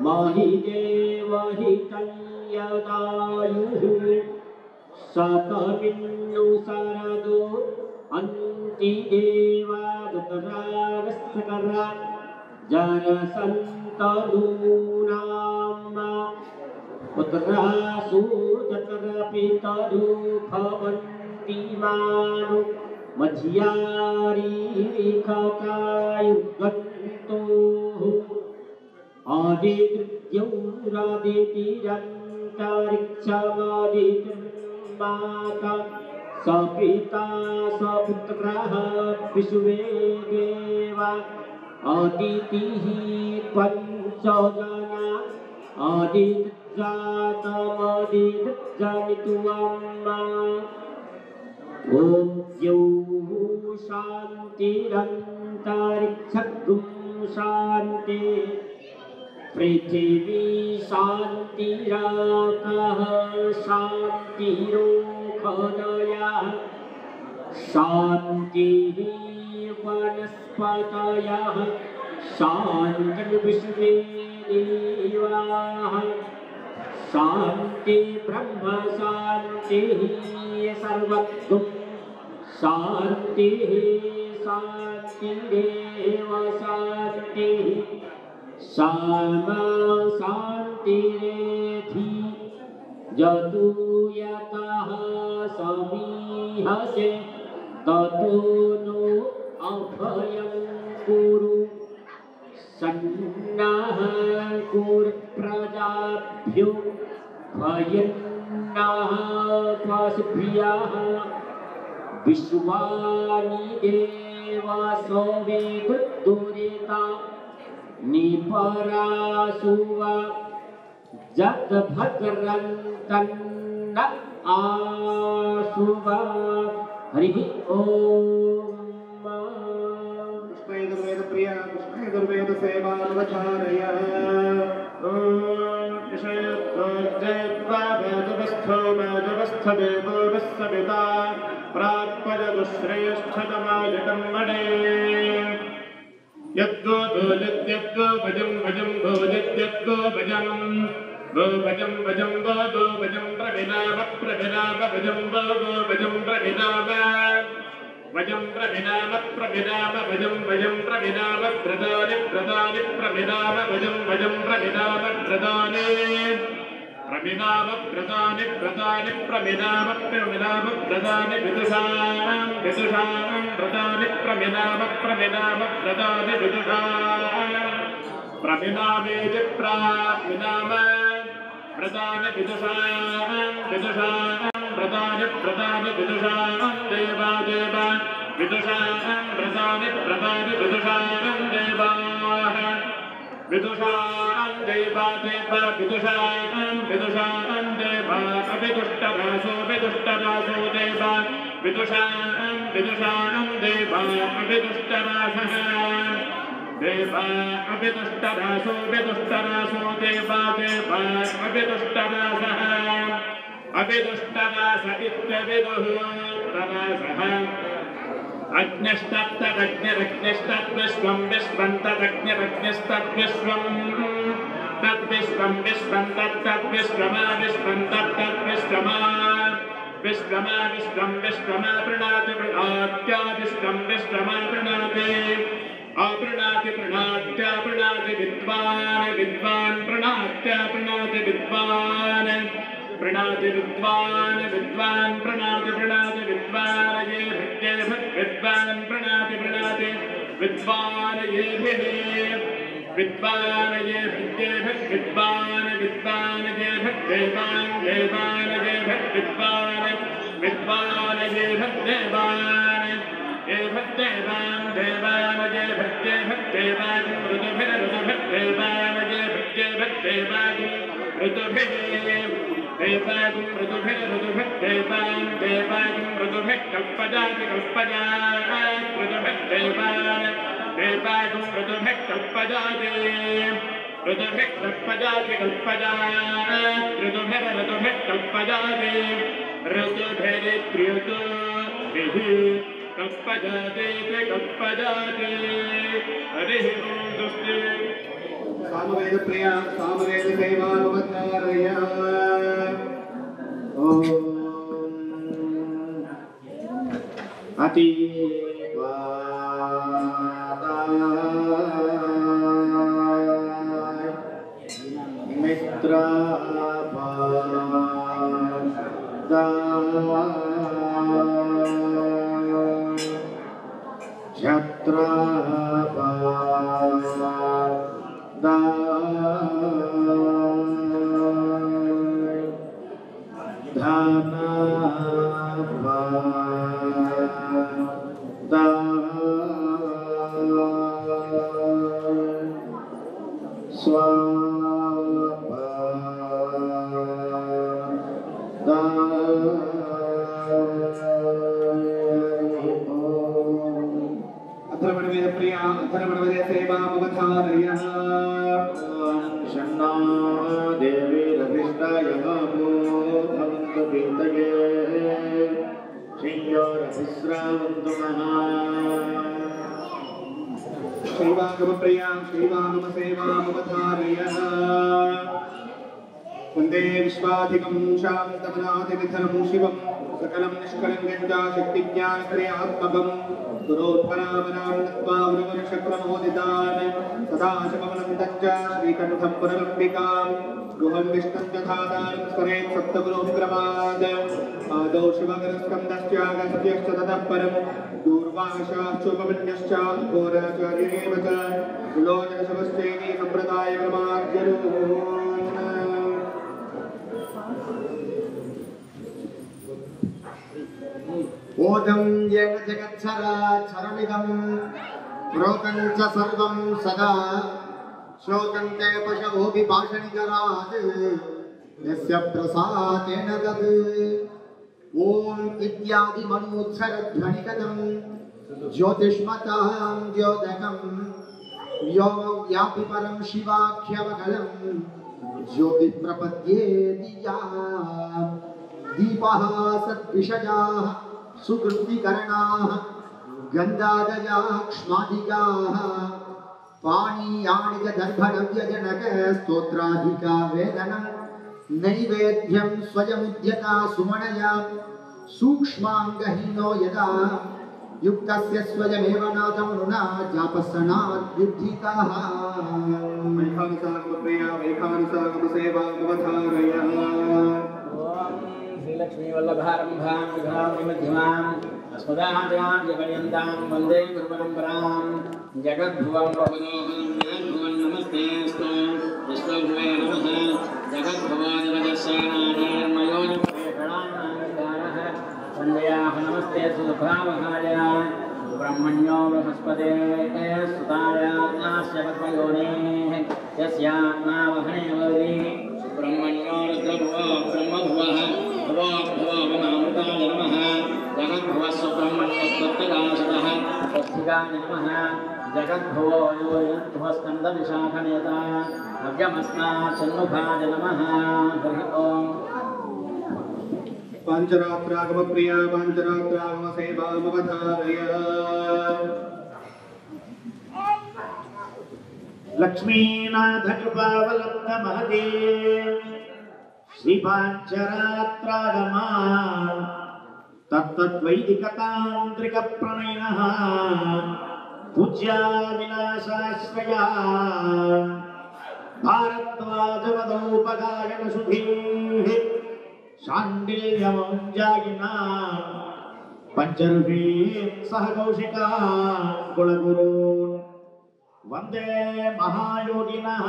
महि देवहितं यदायुः सतमिन्नु सरदो अन्तिदेवादतरागस्तकरा जनसन्तनूनाम् पुत्रासु चतरपितरु भवन्ति मानु मध्यारीखकायुगन्तुः आदितृत्यौ रादितिरन्तरिक्षमादितम् माता सपिता सपुत्रः विश्वे देवा अदितिः पञ्चजना अदितजातमदितजनित्वम् ॐ द्यौः शान्तिरन्तरिक्षगुं शान्ति पृथिवी शान्तिराकः शान्तिरोषधयः शान्तिः वनस्पतयः शान्तिर्विश्वे देवाः शान्ति ब्रह्म शान्तिः सर्वगुं शान्तिः शान्तिरेव शान्तिः सामा शान्तिरेधि यतु यतः समीहसे ततो नो अभयं कुरु सन्नः कुर्प्रजाभ्यो भयन्नः पशुभ्यः विश्वानि देवासो विदुरिता निपरासुव जगभद्रन्तन्न आसुव हरिः ओम् कृष्णयजुर्वेदप्रिया कृष्णयजुर्वेदसेवानुवचारय वेदवस्थदेवो विस्सविता प्राप्यजतु श्रेष्ठतमाय कर्मणे यद्गो भोजत्यद्गो भजं भजं भोजत्यद्गो भजं गो भजं भजं गो गो भजं प्रभिनाम प्रभिनाम भजं गो गो भजं प्रभिनाम भजं प्रभिनाम प्रभिनाम भजं भजं प्रभिनाम प्रदानि प्रदानि प्रभिनाम भजं भजं प्रभिनाम प्रदानि प्रभिनाम प्रदानि प्रदानि प्रभिनाम प्रभिनाम प्रदानि विदुषां विदुषां प्रदानि प्रभिनाम प्रभिनाम प्रदानि विदुषां प्रभिनामे च प्राभिनाम प्रदानि विदुषां विदुषां प्रदानि प्रदानि विदुषां देवा देवा विदुषां प्रदानि प्रदानि विदुषां देवाः विदुषां देवा देवा विदुषां विदुषां देवा अविदुष्टरासो विदुष्टरासो देवा विदुषां विदुषां देवा अविदुष्टरासः देवा अविदुष्टरासो विदुष्टरासो देवा देवा अविदुष्टरासः अविदुष्टरास इत्यविदुः तरासः अग्निस्तत्तदग्निरग्निस्तद्विश्वं विश्वं तदग्निरग्निस्तद्विश्वं तद्विश्वं विश्वं तत्तद्विश्वमा विश्वं तत्तद्विश्वमा विश्वमा विश्वं विश्वमा प्रणाति प्रणात्या विश्वं विश्वमा प्रणाति अपृणाति प्रणात्या प्रणाति विद्वान् विद्वान् प्रणात्या प्रणाति विद्वान् प्रणाति विद्वान् विद्वान् प्रणाति प्रणाति विद्वान् ये भक्ते विद्वान् प्रणाति प्रणाति विद्वान् ये विद्वान् ये भक्ते विद्वान् विद्वान् ये भक्तेवान् देवान् ये भक्तिद्वान् विद्वान् ये भक्तेवान् ये भक्तेवान् देवान् ये भक्ते भक्तेवान् ऋतुभिर्ऋतुभक्तेवान् ये भक्ते भक्तेवान् ऋतुभिः देवागुं ऋतुभिर्ऋतुभक्तेवान् देवागुं ऋतुभिः कल्पजाति कल्पजात् ऋतुभक्तेवान् देवागुं ऋतुभिः कल्पजाति ऋतुभिः कल्पजाति कल्पजात् ऋतुभिर्ऋतुभिः कल्पजाति ऋतुभिरित्र्युतुभिः कल्पजाति कल्पजाति हरिः ॐ दुष्टे सामवेदप्रिया सामवेदसेवानुवचारय ॐ अतिवादाय मित्रापादाय छत्रापादाय धना वंदे विश्वाधिकं शान्तमनादिविधं शिवं सकलं निष्कलङ्कं च शक्तिज्ञानत्रयात्मकं गुरोत्परामरान्नत्वावृवनक्षत्रमोदितान् सदा शिवमनन्तं च श्रीकण्ठं पुनरम्बिकां गृहं विष्णुं च धातारं स्मरेत् सप्तगुरोक्रमाद् आदौ शिवगुरुस्कन्दश्च अगस्त्यश्च ततः परं दूर्वाशाश्चोपमन्यश्च घोराचार्येव च लोचनशवश्चेति सम्प्रदायक्रमाद्यरून् ओदं येन जगत्सराचरमिदं प्रोतं च सर्वं सदा शोकन्ते पशवोऽपि पाषणिकरात् यस्य प्रसादेन तत् ॐ इत्यादिमनोत्सरध्वनिकथं ज्योतिष्मतां द्योतकं व्योमव्यापि परं शिवाख्यवकलं ज्योतिप्रपद्येति या दीपः सद्विषजाः सुकृतिकरणाः गन्धादयाक्ष्मादिकाः पाणीयानि च दर्भनव्यजनक स्तोत्राधिका वेदनं नैवेद्यं स्वयमुद्यता सुमनया सूक्ष्माङ्गहीनो यदा युक्तस्य स्वयमेव नाथमनुना जापसनात् बुद्धिताः वैखानुसागमप्रिया वैखानुसागमसेवामवधारया श्रीलक्ष्मी वल्लभारम्भां विघ्नामध्यमाम् अस्मदाचार्य पर्यन्तां वन्दे गुरुपरम्परां जगद्भुवं जगद्भुवं नमस्तेऽस्तु विश्वभुवे नमः जगद्भुवादिवदस्यानानिर्मयोनिप्रेषणानाधिकारः वन्द्याः नमस्ते सुदुःखावहाय ब्रह्मण्यो बृहस्पते सुताय नास्य पद्मयोनेः यस्यात्मावहने वदति ब्रह्मण्यो रुद्रभुवो ब्रह्मभुवः भवो भवमृताय नमः जगद्भुवस्व ब्रह्मण्यस्वत्तदासतः स्वस्तिकाय नमः जगद्भुवो योऽस्कन्दविशाखनेता अव्यमस्मात् सन्मुखाय नमः हरि ओम् पाञ्चरात्रागमप्रिया पाञ्चरात्रागमसेवामवधारय लक्ष्मीनाथ कृपावलब्धमहते श्रीपाञ्चरात्रागमा तत्तद्वैदिकतान्त्रिकप्रणयिनः पूज्या विलासाश्रया भारद्वाजवदौपगायनसुधीः शाण्डिल्यमौञ्जायिना पञ्चर्षीः सह कौशिका कुलगुरून् वंदे महायोगिनः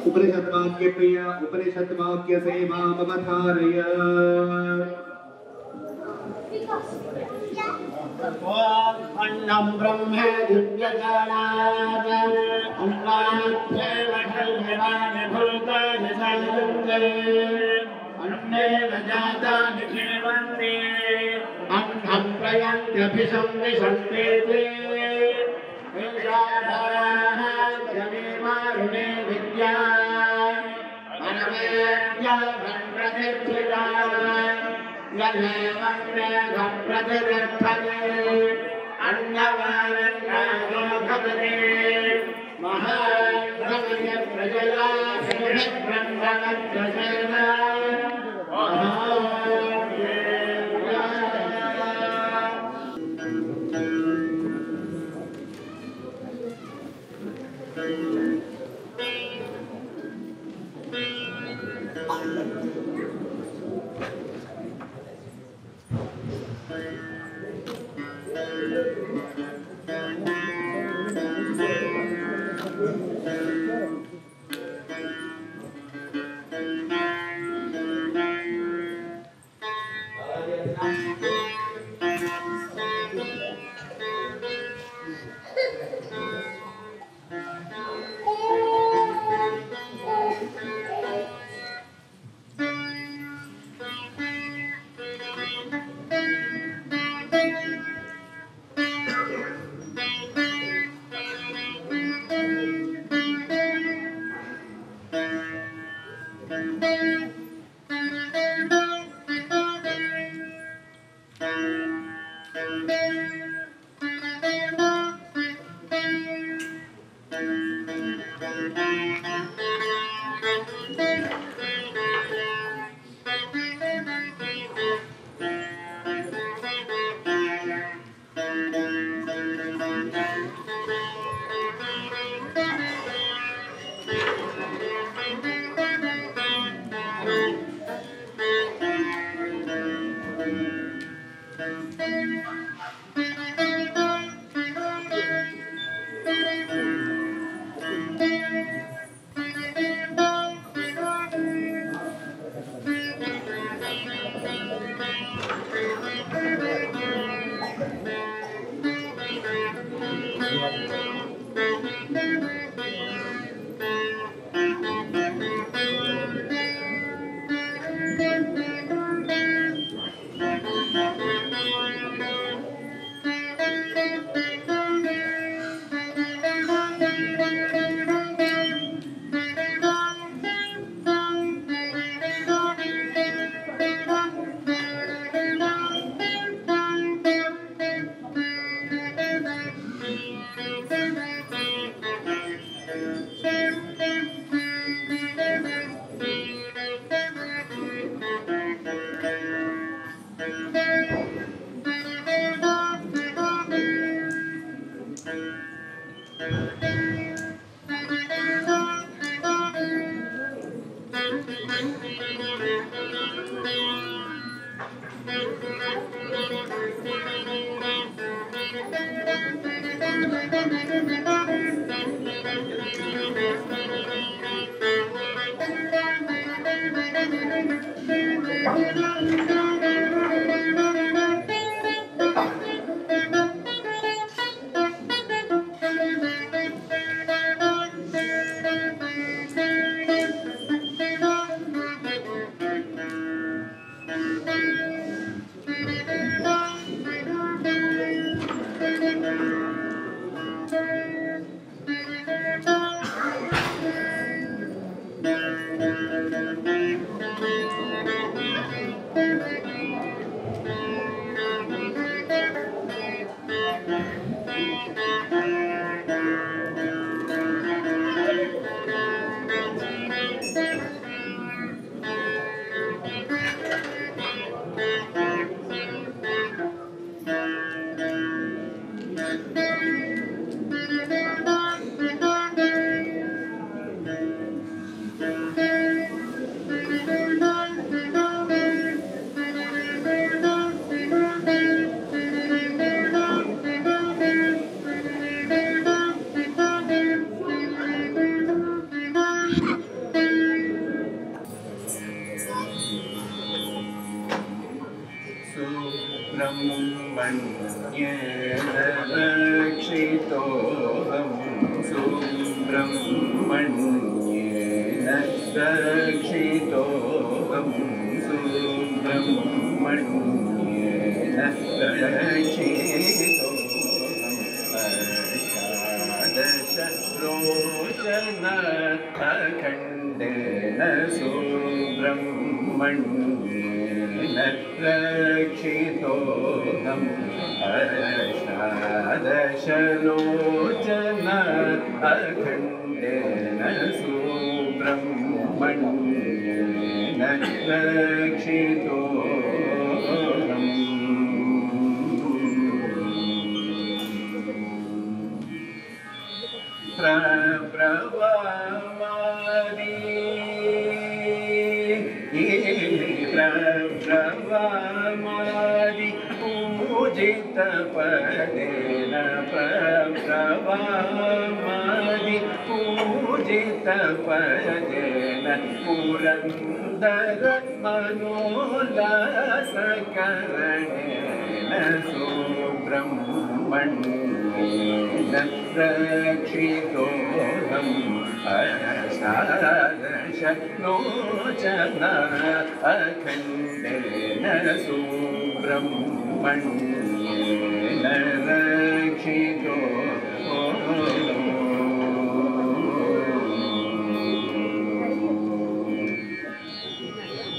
उपनिषद्वाक्य प्रिय उपनिषद्वाक्य सेवामवधारय अन्नं ब्रह्मे दिव्यजानाय अन्नाद्येवठल्यवानि भूतानि सायुङ्गे अन्नेन जातानि जीवन्ति अन्नं प्रयन्त्यभिसंविशन्तेते विद्याधाराः जमेमारुणे विद्या परमेद्याभ्रतिर्थिता यमेवमेघप्रतिरक्षते अन्यवानन्नागोभवते महाभवयप्रजया ब्रह्मवत्यसेना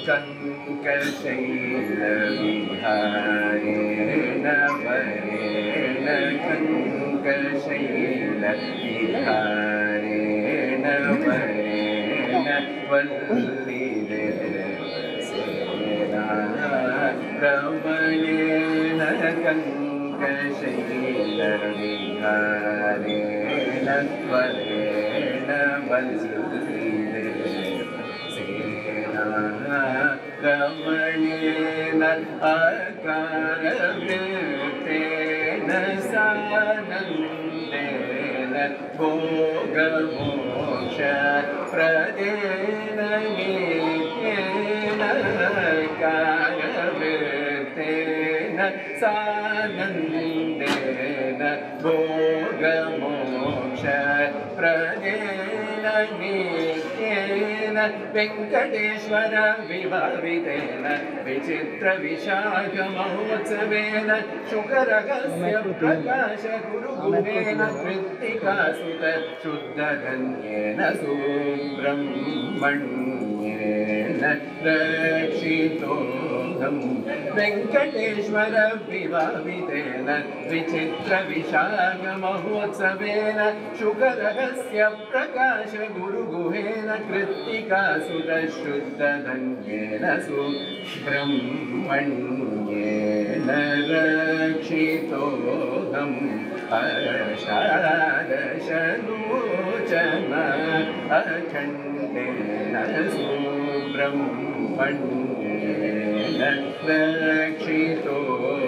कङ्कशैलविहारेण वरेण कङ्कशैलविहारेण वरेण वल्लीदेवसेना रमणेन कङ्कशैलविहारेण वरेण वल्लीदेवसेना रमणेन अकारवृत्तेन सानन्देन भोगमोक्षप्रदेन नित्येन अकारवृत्तेन सानन्देन भोगमोक्षप्रदेन नित्येन वेङ्कटेश्वर विभावितेन विचित्रविशाखमहोत्सवेन शुकरगस्य प्रकाशगुरुगुहेन कृत्तिकासुत शुद्धधन्येन सुब्रह्मण्येन रक्षितोऽहं वेङ्कटेश्वर विभावितेन विचित्रविशाखमहोत्सवेन शुकरगस्य प्रकाशगुरुगुहेन कृत्तिकासुत शुद्धधन्येन सुब्रह्मण्येन रक्षितोऽहम् अष्टादशलोचन अखण्डेन सुब्रह्मण्येन रक्षितोऽहम्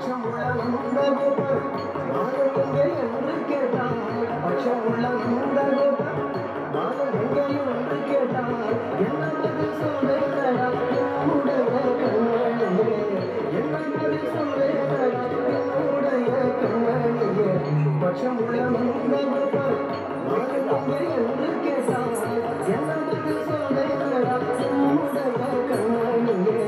பட்சம் உள்ள நந்த கோபர் மானம் எங்கே என்று கேட்டார் பட்சம் உள்ள நந்த கோபர் மானம் எங்கே என்று கேட்டார் என்ன பதில் சொல்வேனடா உன்னுடைய கண்மணியே என்ன பதில் சொல்வேனடா உன்னுடைய கண்மணியே பட்சம் உள்ள நந்த கோபர் மானம் எங்கே என்று கேட்டார் என்ன பதில் சொல்வேனடா உன்னுடைய கண்மணியே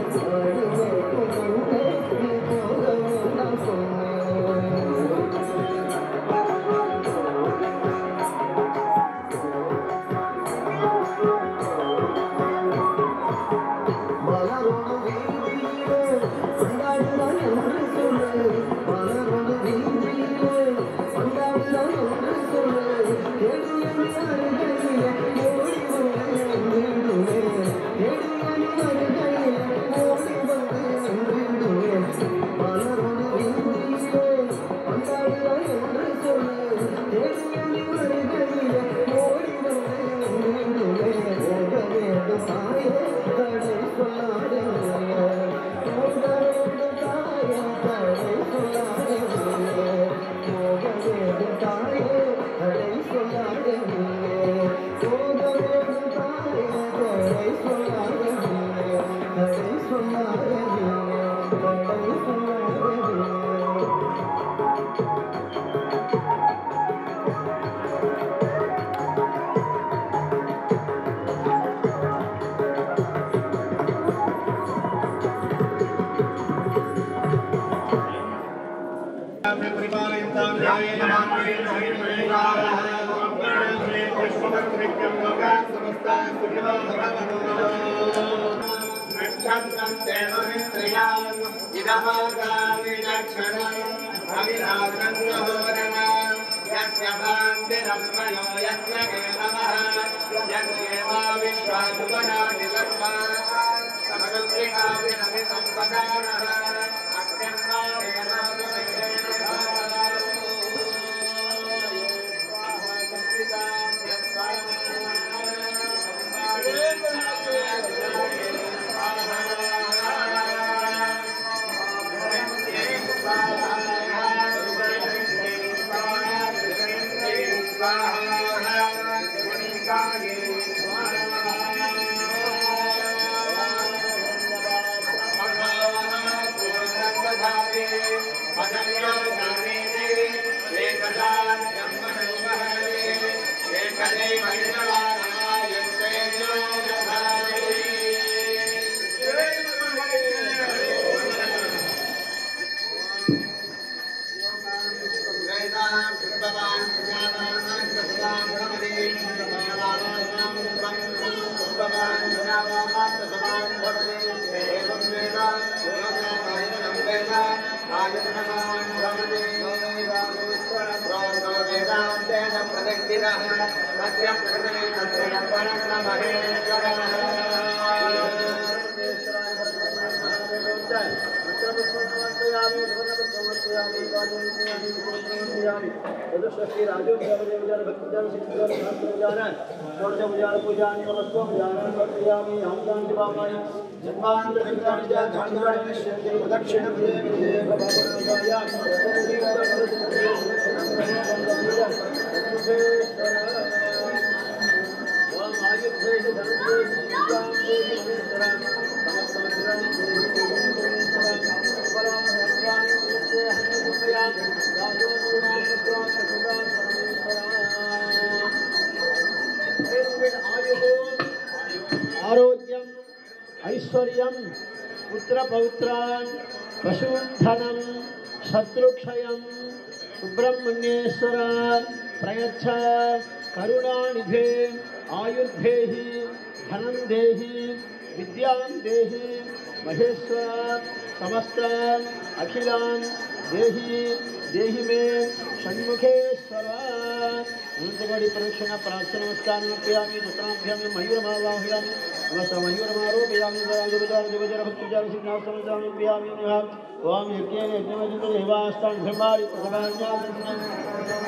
आरोग्यम ऐश्वर्यम पुत्र पौत्रान पशुधनम शत्रुक्षयम सुब्रह्मण्येश्वर प्रयच्छ करुणानिधे आयुर्देहि धनं देहि विद्यां देहि महेश्वर समस्त अखिलान देहि देहि मे षण्मुखेश्वर अनंतकोटि प्रदक्षिण प्रार्थना नमस्कार समर्पयामि चित्राभ्यां मयूरमावाहयामि नमस्ते मयूरमारोपयामि जगजर भक्तिजर सिंहासनं समर्पयामि ओम यज्ञेन यज्ञमजित देवास्तान् धर्माणि प्रसवान्यान्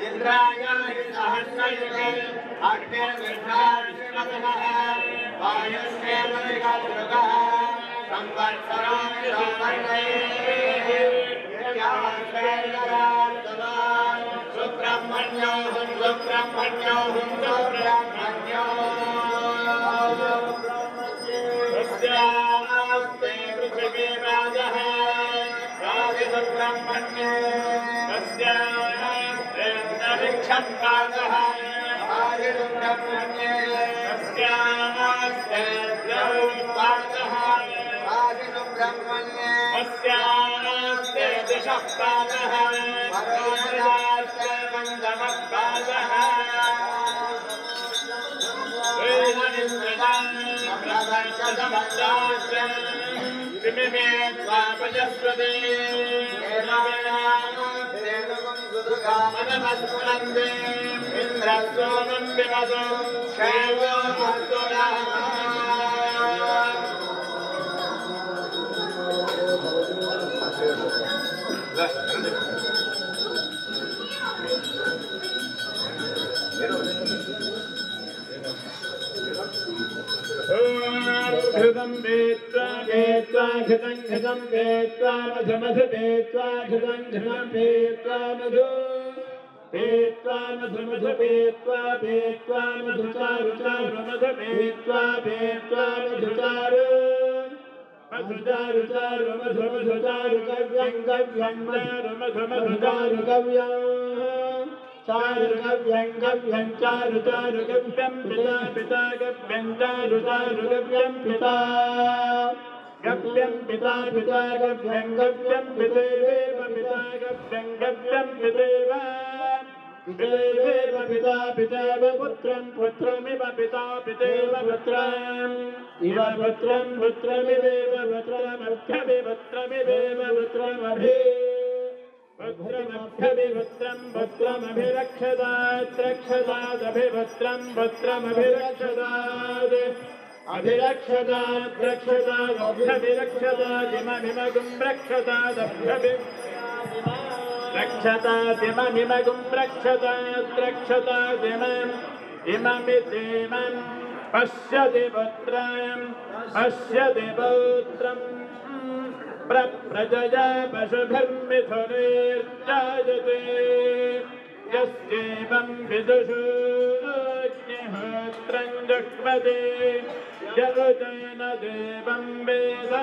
इंद्राय सहस्रयुगे अग्निर्विष्णाविष्णवः वायुष्येवैकाग्रगः संवत्सराणि सुब्रह्मण्योऽहं सुब्रह्मण्योऽहं सुब्रह्मण्यो तस्यास्ते पृथिवीराजः राजसुब्रह्मण्ये तस्यास्ते अन्तरिक्षं राजः राजसुब्रह्मण्ये तस्यास्ते द्रौपादः राजसुब्रह्मण्ये तस्यास्ते दिशःपादः परोषदास्ते मन्दमःपादः घृतं वेत्वा वेत्वा घृतं घृतं वेत्वा मधुमधु वेत्वा घृतं घृतं वेत्वा मधु वेत्वा मधुमधु वेत्वा वेत्वा मधुचारु चारु मधु वेत्वा वेत्वा मधुचारु मधुचारु चारु मधु मधुचारु कव्यं कव्यं मधु मधु मधुचारु कव्यं चारु कव्यं कव्यं चारु चारु कव्यं पिता पिता कव्यं चारु चारु कव्यं पिता कव्यं पिता पिता कव्यं कव्यं पितेव पिता कव्यं कव्यं पितेव पितेव पिता पितेव पुत्रं पुत्रमिव पिता पितेव पुत्रम् इव पुत्रं पुत्रमिवेव पुत्रमभ्यभिः पुत्रमिवेव पुत्रमभि भद्रमभ्यभिभद्रं भद्रमभिरक्षदात् रक्षदादभिभद्रं भद्रमभिरक्षदात् अभिरक्षदात् रक्षदादभ्यभिरक्षदादिममिमगुं रक्षदादभ्यभि रक्षतादिममिमगुं रक्षदात् रक्षतादिमम् इममितीमं पश्यति पुत्रं पश्यति पौत्रम् प्रजया पशुभिर्मिथुनैर्जायते यस्यैवं विदुषु अग्निहोत्रं जुह्वते यरुतेन देवं वेद